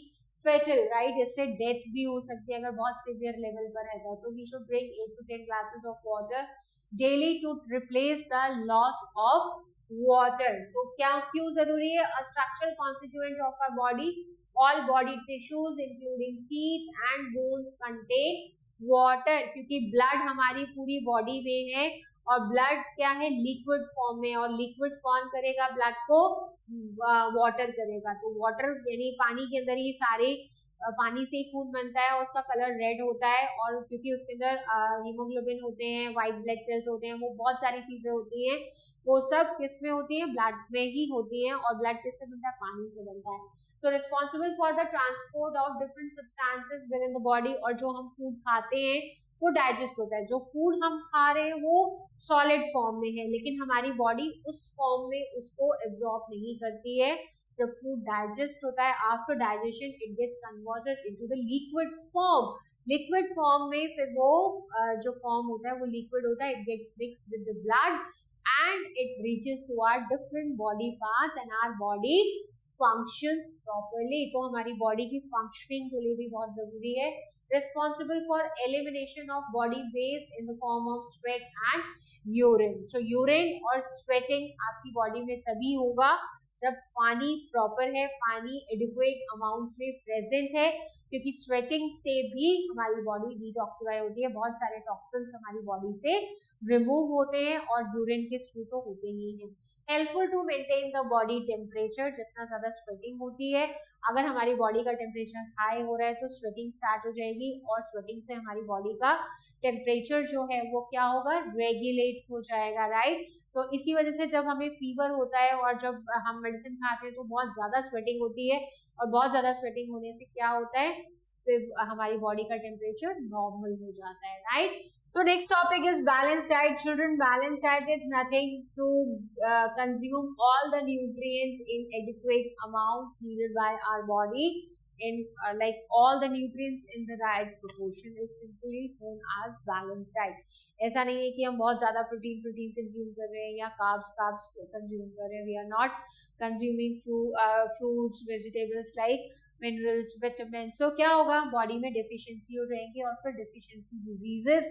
fatal, right, इससे डेथ भी हो सकती है अगर बहुत सीवियर लेवल पर रहता है। तो we should drink 8 to 10 glasses of water daily to replace the loss of water. तो क्या क्यों जरूरी है? A structural constituent of our body, all body tissues including teeth and bones contain water, क्योंकि ब्लड हमारी पूरी बॉडी में है और ब्लड क्या है? लिक्विड फॉर्म में, और लिक्विड कौन करेगा? ब्लड को वाटर करेगा। तो वाटर यानी पानी के अंदर ही सारे पानी से ही खून बनता है और उसका कलर रेड होता है, और क्योंकि उसके अंदर हीमोग्लोबिन होते हैं, व्हाइट ब्लड सेल्स होते हैं, वो बहुत सारी चीजें होती हैं, वो सब किस में होती है, ब्लड में ही होती है, और ब्लड किससे बनता है, पानी से बनता है। So responsible for the transport of different substances within the body, और जो हम फूड खाते हैं वो डाइजेस्ट होता है। जो फूड हम खा रहे हैं वो सॉलिड फॉर्म में है, लेकिन हमारी बॉडी उस फॉर्म में उसको एब्जॉर्ब नहीं करती है। जब फूड डाइजेस्ट होता है, after digestion it gets converted into the liquid form. Liquid form में फिर वो जो फॉर्म होता है वो लिक्विड होता है, it gets mixed with the blood and it reaches to our different body parts and our body functions properly. तो हमारी बॉडी की फंक्शनिंग के लिए भी बहुत जरूरी है। Responsible for elimination of body waste in the form of sweat and urine. So urine और स्वेटिंग आपकी बॉडी में तभी होगा जब पानी प्रॉपर है, पानी एडिक्वेट अमाउंट में प्रेजेंट है, क्योंकि स्वेटिंग से भी हमारी बॉडी डिटॉक्सिफाई होती है, बहुत सारे टॉक्सिन्स हमारी बॉडी से रिमूव होते हैं और यूरिन के थ्रू तो होते ही हैं। Helpful to maintain the body temperature. जितना ज्यादा स्वेटिंग होती है, अगर हमारी बॉडी का टेम्परेचर हाई हो रहा है तो स्वेटिंग स्टार्ट हो जाएगी, और स्वेटिंग से हमारी बॉडी का टेम्परेचर जो है वो क्या होगा, रेगुलेट हो जाएगा, राइट। तो इसी वजह से जब हमें फीवर होता है और जब हम मेडिसिन खाते हैं तो बहुत ज्यादा स्वेटिंग होती है, और बहुत ज्यादा स्वेटिंग होने से क्या होता है, फिर हमारी बॉडी का टेम्परेचर नॉर्मल हो जाता है, right. So next topic is balanced diet. Children, balanced diet is nothing to consume all the nutrients in adequate amount needed by our body. In like all the nutrients in the right proportion is simply known as balanced diet. ऐसा नहीं है कि हम बहुत ज्यादा protein consume कर रहे हैं या कार्ब्स कंज्यूम कर रहे हैं. We are not consuming fruits, vegetables like minerals, vitamin. So क्या होगा, बॉडी में डेफिशिएंसी हो जाएंगी और फिर डेफिशिएंसी डिजीजेस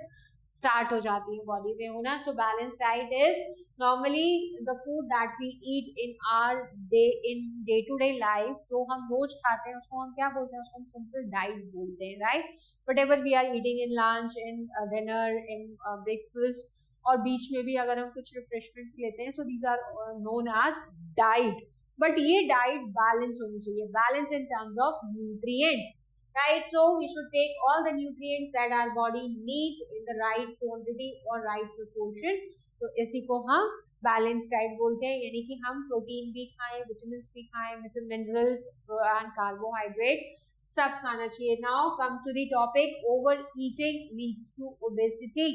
स्टार्ट हो जाती है बॉडी में होना. So balance diet is normally the food that we eat in our day to day life. जो हम रोज खाते हैं उसको हम क्या बोलते हैं, उसको हम सिंपल डाइट बोलते हैं, right. Whatever we are eating in lunch, in dinner, in breakfast, और बीच में भी अगर हम कुछ रिफ्रेशमेंट्स लेते हैं, so these are known as diet. But ये डाइट बैलेंस होनी चाहिए, balance in terms of nutrients, right. So we should take all the nutrients that our body needs in the right quantity और right proportion. तो इसी को हम balance diet बोलते हैं, यानी कि हम प्रोटीन भी खाएं, विटामिन भी खाएं, मिनरल्स एंड कार्बोहाइड्रेट सब खाना चाहिए. Now come to the topic, overeating leads to obesity,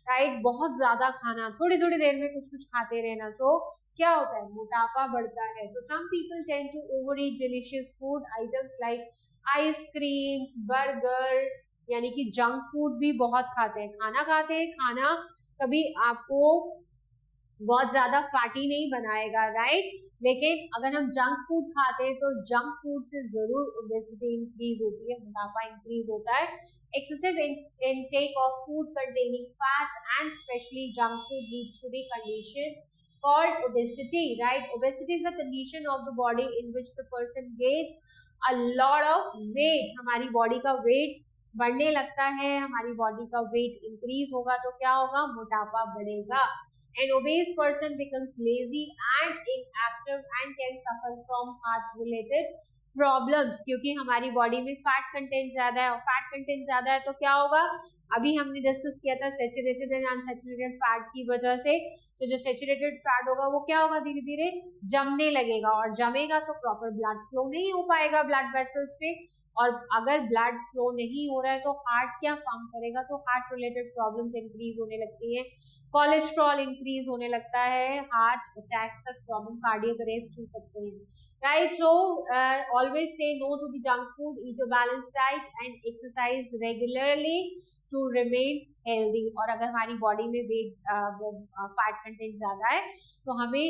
right. बहुत ज्यादा खाना, थोड़ी थोड़ी देर में कुछ कुछ खाते रहना, सो क्या होता है, मोटापा बढ़ता है. So some people tend to over eat delicious food items like ice creams, burger, यानी कि जंक फूड भी बहुत खाते हैं. खाना खाते हैं, खाना कभी आपको बहुत ज्यादा फैटी नहीं बनाएगा, राइट. लेकिन अगर हम जंक फूड खाते हैं तो जंक फूड से जरूर ओबेसिटी इंक्रीज होती है, मोटापा इंक्रीज होता है. Excessive intake of food containing fats and especially junk food leads to the condition called obesity, right. Obesity is a condition of the body in which the person gains a lot of weight. हमारी body का wait बढ़ने लगता है, हमारी body का weight increase होगा तो क्या होगा, मोटापा बढ़ेगा. An obese person becomes lazy and inactive and can suffer from heart related problems, क्योंकि हमारी बॉडी में फैट कंटेंट ज्यादा है, और फैट कंटेंट ज्यादा है तो क्या होगा, अभी हमने डिस्कस किया था सैचुरेटेड एंड अनसैचुरेटेड फैट की वजह से. तो जो सैचुरेटेड फैट होगा वो क्या होगा, धीरे धीरे जमने लगेगा, और जमेगा तो प्रॉपर ब्लड फ्लो नहीं हो पाएगा ब्लड वेसल्स पे, और अगर ब्लड फ्लो नहीं हो रहा है तो हार्ट क्या काम करेगा, तो हार्ट रिलेटेड प्रॉब्लम्स इंक्रीज होने लगती है, कोलेस्ट्रॉल इंक्रीज होने लगता है, हार्ट अटैक तक प्रॉब्लम, कार्डियक अरेस्ट हो सकते हैं, right. So always say no to the junk food, eat a balanced diet and exercise regularly to remain healthy. और अगर हमारी बॉडी में वेट फैट कंटेंट ज्यादा है तो हमें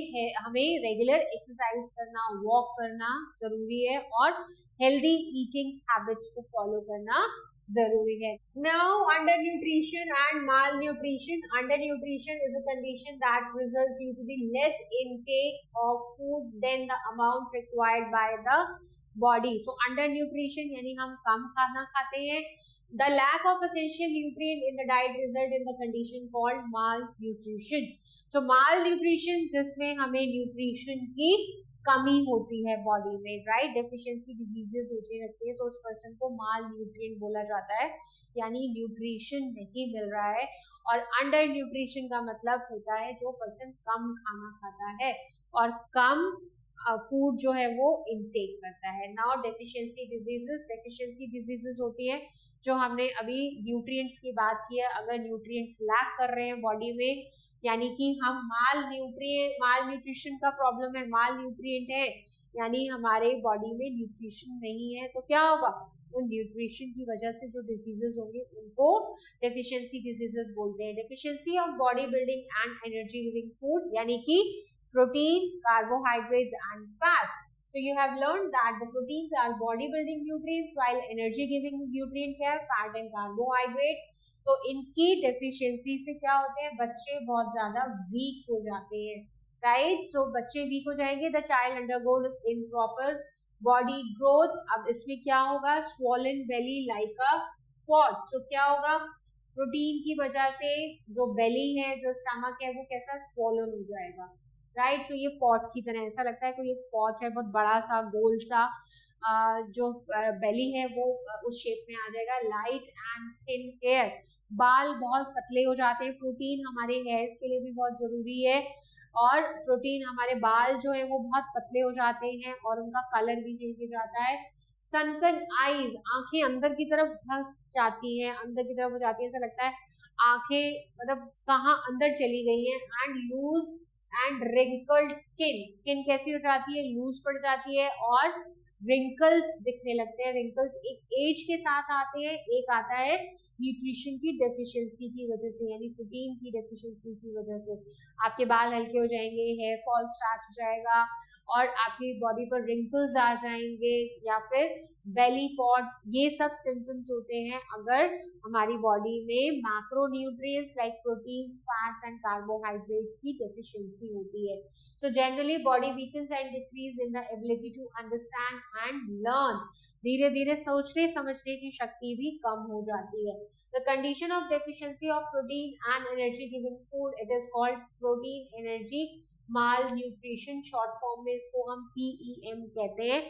रेगुलर एक्सरसाइज करना, वॉक करना जरूरी है, और हेल्दी ईटिंग हैबिट्स को फॉलो करना जरूरी है. Now undernutrition and malnutrition. Undernutrition is a condition that results due to the less intake of food than the amount required by the body. So undernutrition यानी हम कम खाना खाते हैं. The lack of essential nutrient in the diet result in the condition called malnutrition. So malnutrition जिसमें हमें nutrition की कमी होती है बॉडी में, राइट, डेफिशिएंसी डिजीजेस होती रहती है, तो उस पर्सन को माल न्यूट्रिएंट बोला जाता है, यानी न्यूट्रिशन नहीं मिल रहा है। और अंडर न्यूट्रिशन का मतलब होता है जो पर्सन कम खाना खाता है और कम फूड जो है वो इनटेक करता है। नाउ डेफिशिएंसी डिजीजेस होती है जो हमने अभी न्यूट्रिएंट्स की बात की है। अगर न्यूट्रिएंट्स लैक कर रहे हैं बॉडी में, यानी कि हम माल न्यूट्रिशन का प्रॉब्लम है, माल न्यूट्रिएंट है, यानी हमारे बॉडी में न्यूट्रिशन नहीं है, तो क्या होगा, उन न्यूट्रिशन की वजह से जो डिजीजेस होंगे उनको डेफिशिएंसी डिजीजेस बोलते हैं। Deficiency of body building and energy giving food, यानी कि protein, carbohydrates and fats. So you have learned that the proteins are body building nutrients while energy giving nutrient क्या है, fat and carbohydrates। तो इनकी deficiency से क्या होते हैं, बच्चे बहुत ज्यादा वीक हो जाते हैं, राइट। सो बच्चे वीक हो जाएंगे, the child undergo improper body growth. अब इसमें क्या होगा, swollen belly like a pot. तो क्या होगा, प्रोटीन की वजह से जो बेली है, जो स्टमक है, वो कैसा स्वॉलन हो जाएगा, राइट। तो ये पॉट की तरह ऐसा लगता है कोई एक पॉट है, बहुत बड़ा सा गोल सा, जो बेली है वो उस शेप में आ जाएगा। लाइट एंड थिन हेयर, बाल बहुत पतले हो जाते हैं। प्रोटीन हमारे हेयर्स के लिए भी बहुत जरूरी है, और प्रोटीन हमारे बाल जो है वो बहुत पतले हो जाते हैं और उनका कलर भी चेंज हो जाता है। सनकन आईज, आंखें अंदर की तरफ धंस जाती हैं, अंदर की तरफ हो जाती है, ऐसा लगता है आंखें मतलब कहाँ अंदर चली गई हैं। And loose and wrinkled skin कैसी हो जाती है, लूज पड़ जाती है और रिंकल्स दिखने लगते हैं। रिंकल्स एक एज के साथ आते हैं, एक आता है न्यूट्रिशन की डेफिशिएंसी की वजह से, यानी प्रोटीन की डेफिशिएंसी की वजह से आपके बाल हल्के हो जाएंगे, हेयर फॉल स्टार्ट हो जाएगा और आपकी बॉडी पर रिंकल्स आ जाएंगे या फिर बेली पॉट। ये सब सिम्टम्स होते हैं अगर हमारी बॉडी में macronutrients like proteins, fats and carbohydrates की डेफिशिएंसी होती है। So generally body weakens and decrease in the ability to understand and learn. धीरे धीरे सोचने समझने की शक्ति भी कम हो जाती है। The condition of deficiency of protein and energy giving food, it is called protein energy malnutrition, short form में इसको हम PEM कहते हैं।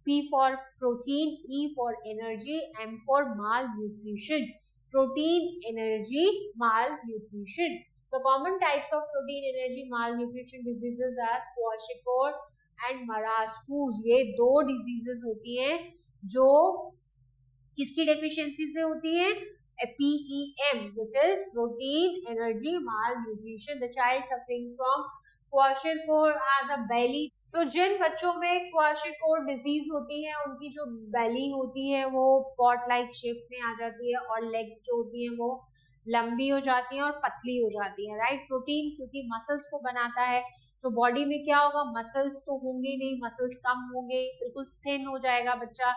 P for protein, E for energy, M for malnutrition, protein energy malnutrition। The common types of protein energy malnutrition diseases are kwashiorkor and marasmus। ये दो diseases होती हैं जो किसकी डेफिशिएंसी से होती है, PEM, which is protein energy malnutrition। The child suffering from kwashiorkor has a belly। तो जिन बच्चों में क्वाशियोर्कोर डिजीज होती है उनकी जो बेली होती है वो पॉट लाइक शेप में आ जाती है और लेग्स जो होती है वो लंबी हो जाती है और पतली हो जाती है, राइट। प्रोटीन क्योंकि मसल्स को बनाता है, तो बॉडी में क्या होगा, मसल्स तो होंगे नहीं, मसल्स कम होंगे, बिल्कुल थिन हो जाएगा बच्चा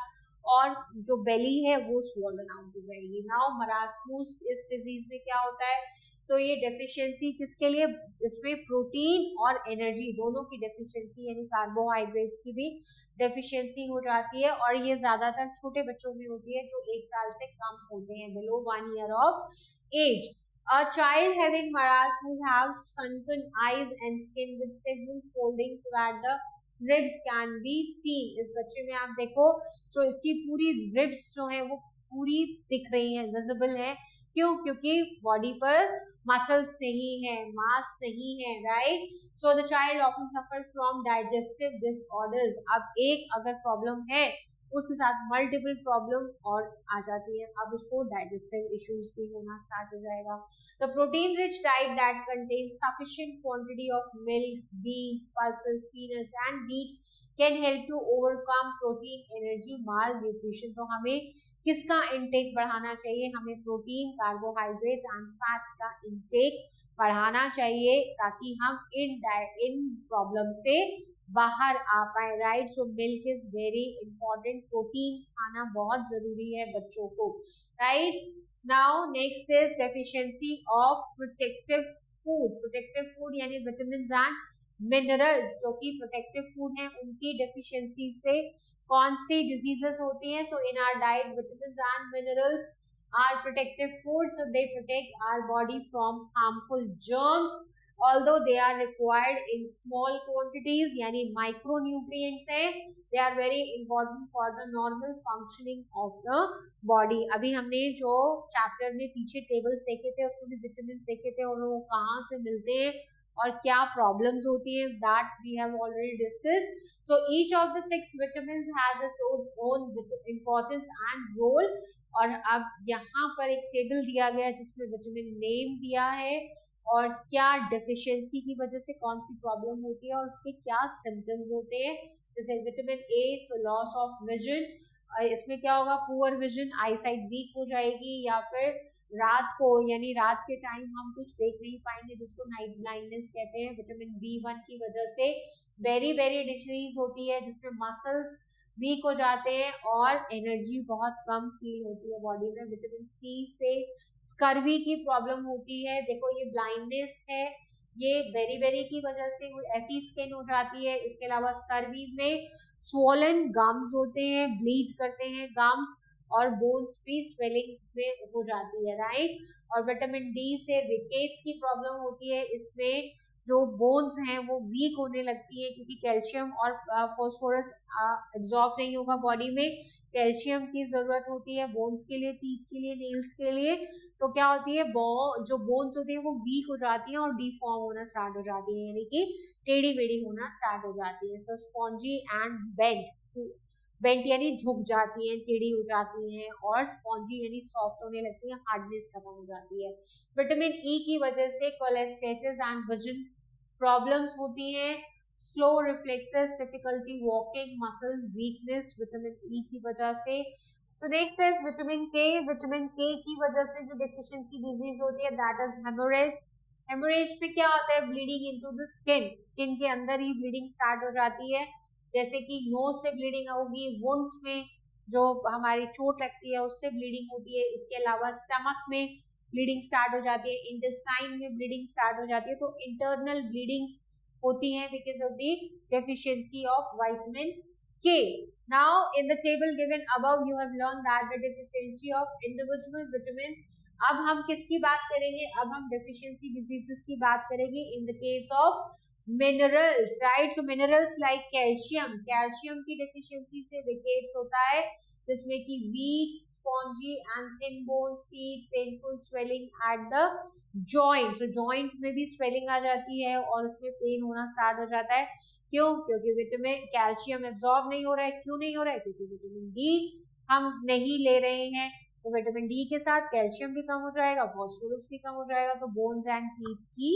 और जो बेली है वो स्वॉलन आउट हो जाएगी। नाउ मरासमस इस डिजीज में क्या होता है, तो ये डेफिशिएंसी किसके लिए, इसमें प्रोटीन और एनर्जी दोनों की डेफिशिएंसी यानी कार्बोहाइड्रेट्स की भी डेफिशिएंसी हो जाती है और ये ज्यादातर छोटे बच्चों में होती है जो 1 साल से कम होते हैं, below 1 year of age। A child having marasmus have sunken eyes and skin with several foldings where the ribs can be seen। इस बच्चे में आप देखो तो इसकी पूरी रिब्स जो है वो पूरी दिख रही है, विजिबल है। क्यों, क्योंकि बॉडी पर मसल्स नहीं है, मास नहीं है, right. So the child often suffers from digestive disorders. अब एक अगर प्रॉब्लम है उसके साथ मल्टीपल प्रॉब्लम और आ जाती है, अब उसको डाइजेस्टिव इश्यूज भी होना स्टार्ट हो जाएगा। The protein rich diet that contains sufficient quantity of milk, beans, pulses, peanuts and wheat can help to overcome protein energy malnutrition. तो हमें किसका इंटेक बढ़ाना चाहिए, हमें प्रोटीन, कार्बोहाइड्रेट्स एंड फैट्स का इंटेक बढ़ाना चाहिए ताकि हम इन प्रॉब्लम से बाहर आ पाए, right. So milk is very important, protein खाना बहुत जरूरी है बच्चों को, right. Now next is deficiency of protective food. Protective food यानी विटामिन एंड मिनरल्स, जो कि प्रोटेक्टिव फूड है उनकी डेफिशिएंसी से कौन सी डिजीजेस होती हैं। So in our diet vitamin and minerals are protective food, so they protect our body from harmful germs. although they are required in small quantities, यानी micronutrients है, they are very important for the normal functioning of the body. अभी हमने जो chapter में पीछे tables देखे थे उसमें भी विटामिन देखे थे और वो कहाँ से मिलते हैं और क्या प्रॉब्लम्स होती है, that we have already discussed. So each of the 6 vitamins has its own importance and role. और अब यहाँ पर एक टेबल दिया गया जिसमें विटामिन नेम दिया है और क्या डेफिशिएंसी की वजह से कौन सी प्रॉब्लम होती है और उसके क्या सिम्टम्स होते हैं. जैसे विटामिन ए, तो लॉस ऑफ विजन, इसमें क्या होगा, पुअर विजन, आई साइट वीक हो जाएगी, या फिर रात को यानी रात के टाइम हम कुछ देख नहीं पाएंगे जिसको नाइट ब्लाइंडनेस कहते हैं. विटामिन बी1 की वजह से वेरी वेरी डिजीज होती है जिसमें मसल्स वीक हो जाते हैं और एनर्जी बहुत कम फील होती है बॉडी में. विटामिन सी से स्कर्वी की प्रॉब्लम होती है. देखो ये ब्लाइंडनेस है, ये बेरी की वजह से ऐसी स्किन हो जाती है. इसके अलावा स्कर्वी में स्वोलन गम्स होते हैं, ब्लीड करते हैं गम्स, और बोन्स भी स्वेलिंग में हो जाती है, राइट. और विटामिन डी से रिकेट्स की प्रॉब्लम होती है. इसमें जो बोन्स हैं वो वीक होने लगती है क्योंकि कैल्शियम और फॉस्फोरस एब्जॉर्ब नहीं होगा बॉडी में. कैल्शियम की जरूरत होती है बोन्स के लिए, टीथ के लिए, नेल्स के लिए. तो क्या होती है, जो बोन्स होती है वो वीक हो जाती है और डिफॉर्म होना स्टार्ट हो जाती है, यानी कि टेढ़ी मेढ़ी होना स्टार्ट हो जाती है. सो स्पॉन्जी एंड बेंट यानी झुक जाती है, टेढ़ी हो जाती है, और स्पॉन्जी यानी सॉफ्ट होने लगती है, हार्डनेस खत्म हो जाती है. विटामिन ई की वजह से कोलेस्टेटिस एंड विजन प्रॉब्लम्स होती हैं. Slow reflexes, difficulty walking, muscle weakness vitamin E की वजह से. सो नेक्स्ट इज विटामिन के. विटामिन के की वजह से जो डिफिशियंसी डिजीज होती है दैट इज हेमोरेज. हेमोरेज पे क्या होता है, bleeding into the skin. Skin के अंदर ही ब्लीडिंग स्टार्ट हो जाती है, जैसे कि नोज से ब्लीडिंग होगी, वुंड्स में जो हमारी चोट लगती है उससे ब्लीडिंग होती है. इसके अलावा स्टमक में ब्लीडिंग स्टार्ट हो जाती है, इंटेस्टाइन में ब्लीडिंग स्टार्ट हो जाती है. तो इंटरनल ब्लीडिंग्स होती हैं because of the deficiency of vitamin K. Now in the table given above you have learn that the deficiency of individual vitamin. अब हम किसकी बात करेंगे, अब हम डेफिशिएंसी डिजीजेस की बात करेंगे in the case of minerals, right. So minerals like calcium, calcium की डेफिशिएंसी से रिकेट्स होता है जिसमें कि weak, spongy and thin bones, teeth, painful swelling at the joint. So joint में भी स्वेलिंग आ जाती है और उसमें पेन होना स्टार्ट हो जाता है. क्यों, क्योंकि विटामिन कैल्शियम एब्जॉर्ब नहीं हो रहा है. क्यों नहीं हो रहा है, क्योंकि विटामिन डी हम नहीं ले रहे हैं. तो विटामिन डी के साथ कैल्शियम भी कम हो जाएगा, फॉस्फोरस भी कम हो जाएगा, तो बोन्स एंड टीथ की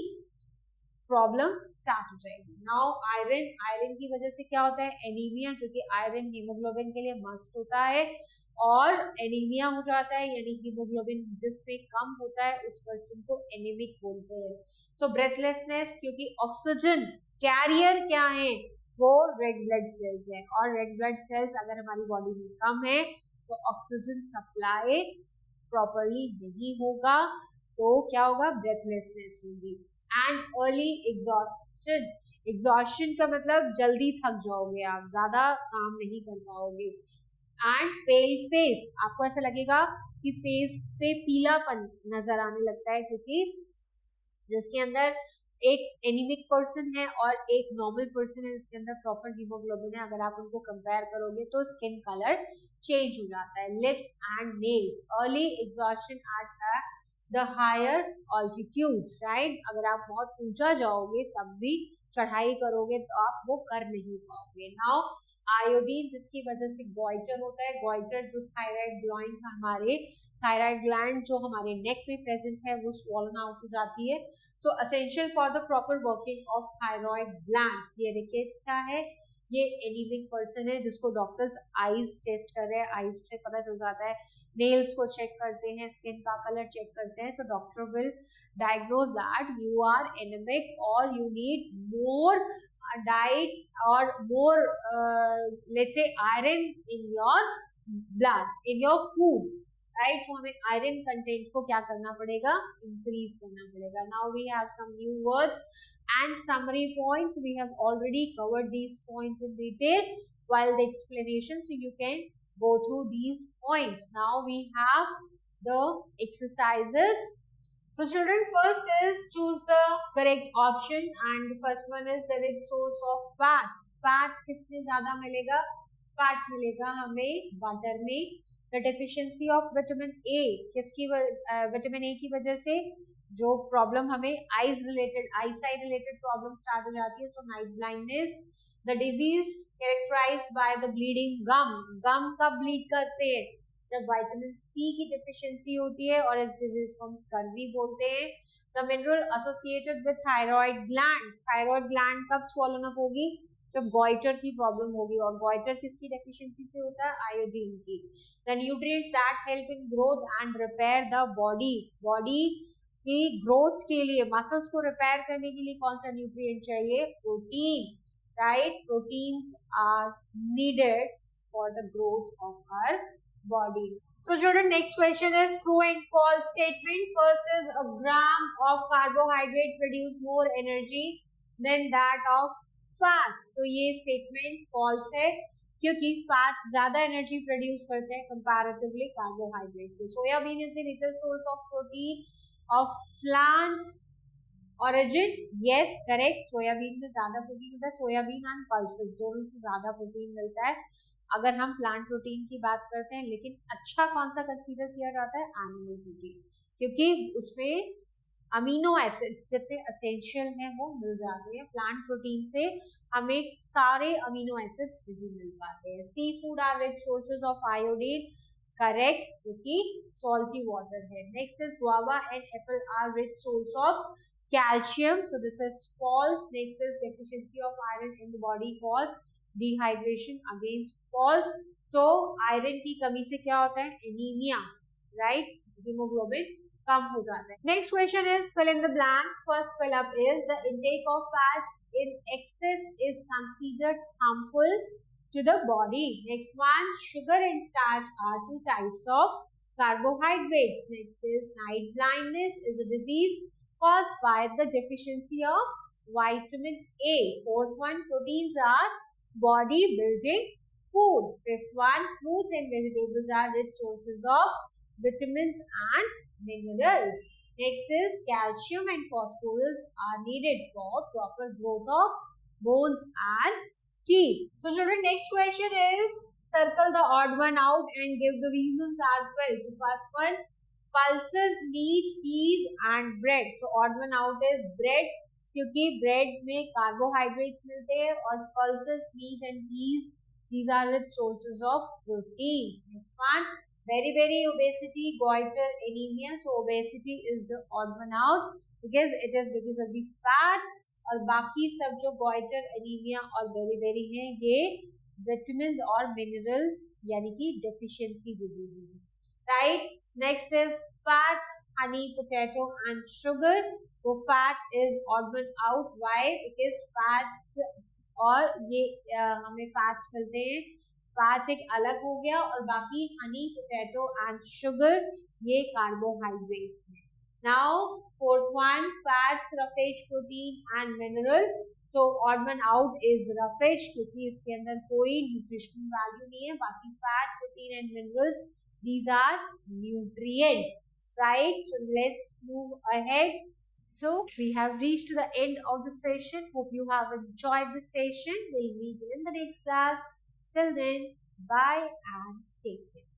प्रॉब्लम स्टार्ट हो जाएगी. नाउ आयरन, आयरन की वजह से क्या होता है, एनीमिया, क्योंकि आयरन हीमोग्लोबिन के लिए मस्ट होता है और एनीमिया हो जाता है, यानी हीमोग्लोबिन जिसमें कम होता है उस पर्सन को एनीमिक बोलते हैं. सो ब्रेथलेसनेस, क्योंकि ऑक्सीजन कैरियर क्या है, वो रेड ब्लड सेल्स है, और रेड ब्लड सेल्स अगर हमारी बॉडी में कम है तो ऑक्सीजन सप्लाई प्रॉपरली नहीं होगा, तो क्या होगा, ब्रेथलेसनेस होगी. एंड अर्ली एग्जॉस्शन, एग्जॉस्शन का मतलब जल्दी थक जाओगे आप, ज्यादा काम नहीं कर पाओगे. एंड पेल फेस, आपको ऐसा लगेगा कि फेस पे पीलापन नजर आने लगता है क्योंकि जिसके अंदर एक एनीमिक पर्सन है और एक नॉर्मल पर्सन है जिसके अंदर प्रॉपर हीमोग्लोबिन है, अगर आप उनको कंपेयर करोगे तो स्किन कलर चेंज हो जाता है. Lips and nails, early exhaustion at the higher altitudes, right. अगर आप बहुत ऊंचा जाओगे तब भी चढ़ाई करोगे तो आप वो कर नहीं पाओगे. नाउ आयोडीन, जिसकी वजह से गॉइटर होता है. गॉइटर जो थायराइड ग्लैंड, हमारे थायराइड ग्लैंड जो हमारे नेक में प्रेजेंट है वो स्वॉलन आउट हो जाती है. So essential for the proper working of thyroid glands. ये रिकेट्स क्या है, ये एनीमिक पर्सन है जिसको डॉक्टर्स आईज टेस्ट कर रहे हैं, आईज से पता चल जाता है, नेल्स को चेक करते हैं, स्किन का कलर चेक करते हैं. So doctor will diagnose that you are anaemic और यू नीड मोर डाइट और more let's say iron in your blood, in your food, right. So हमें आयरन कंटेंट को क्या करना पड़ेगा, इंक्रीज करना पड़ेगा. Now we have some new words and summary points. We have already covered these points in detail while the explanation, so you can go through these points. Now we have the exercises. So children, first is choose the correct option and the first one is the rich source of fat. Fat किसमें ज्यादा मिलेगा? Fat मिलेगा हमें butter में. The deficiency of vitamin A किसकी vitamin A की वजह से जो प्रॉब्लम हमें eyes related eyesight related problem start हो जाती है. So night blindness. The disease characterized by the bleeding gum. Gum कब ब्लीड करते हैं? जब विटामिन सी की डिफिशियंसी होती है और इस डिजीज को हम स्कर्वी बोलते हैं. The mineral associated with thyroid gland. Thyroid gland कब स्वॉलन अप होगी? जब गॉइटर की प्रॉब्लम होगी. और गॉइटर किसकी डेफिशिएंसी से होता है? आयोडीन की. The nutrients that help in growth and repair the body. Body की ग्रोथ के लिए, मसल्स को रिपेयर करने के लिए कौन सा न्यूट्रिएंट चाहिए? Protein. Right, proteins are needed for the growth of our body. So children, next question is true and false statement. First is a gram of carbohydrate produce more energy than that of fats. तो ये statement false है क्योंकि fats ज्यादा energy produce करते हैं comparatively carbohydrates के. Soybean is the richest source of protein of plant origin. Yes, correct. Soybean में ज्यादा प्रोटीन होता है. सोयाबीन एंड पल्सेस दोनों से ज्यादा प्रोटीन मिलता है अगर हम प्लांट प्रोटीन की बात करते हैं. लेकिन अच्छा कौन सा कंसीडर किया जाता है? एनिमल प्रोटीन, क्योंकि उसमें अमीनो एसिड्स जितने एसेंशियल हैं वो मिल जाते हैं. प्लांट प्रोटीन से हमें सारे अमीनो एसिड्स नहीं मिल पाते हैं. Sea food are rich sources of iodine. Correct, क्योंकि सॉल्टी वाटर है. Next is guava and apple are rich source of calcium. So this is false. Next is deficiency of iron in the body cause dehydration. Again false. So iron की कमी से क्या होता है? Anemia, right? Hemoglobin कम हो जाता है. Next question is fill in the blanks. First fill up is the intake of fats in excess is considered harmful to the body. Next one, sugar and starch are two types of carbohydrates. Next is night blindness is a disease caused by the deficiency of vitamin A. Fourth one, proteins are body building food. Fifth one, fruits and vegetables are rich sources of vitamins and minerals. Next is calcium and phosphorus are needed for proper growth of bones and teeth. So children, next question is circle the odd one out and give the reasons as well. So first one, pulses, meat, peas and bread. So odd one out is bread, क्योंकि bread में carbohydrates मिलते हैं. और pulses, meat and peas, these are rich sources of proteins. Next one, very obesity, goiter, anemia. So obesity is the odd one out because it is because of the fat. और बाकी सब जो goiter, anemia और very हैं ये vitamins और mineral यानी कि deficiency diseases. Right? Next is fats, honey, potato and sugar. So fat is odd one out. Why? Because fats और ये हमें fats मिलते हैं. Fats एक अलग हो गया और बाकी honey, potato and sugar ये carbohydrates हैं. Now fourth one, fats, roughage, protein and mineral. So odd one out is roughage क्योंकि इसके अंदर कोई nutritional value नहीं है. बाकी fat, protein and minerals, these are nutrients, right? So let's move ahead. So we have reached to the end of the session. Hope you have enjoyed the session. We'll meet in the next class. Till then, bye and take care.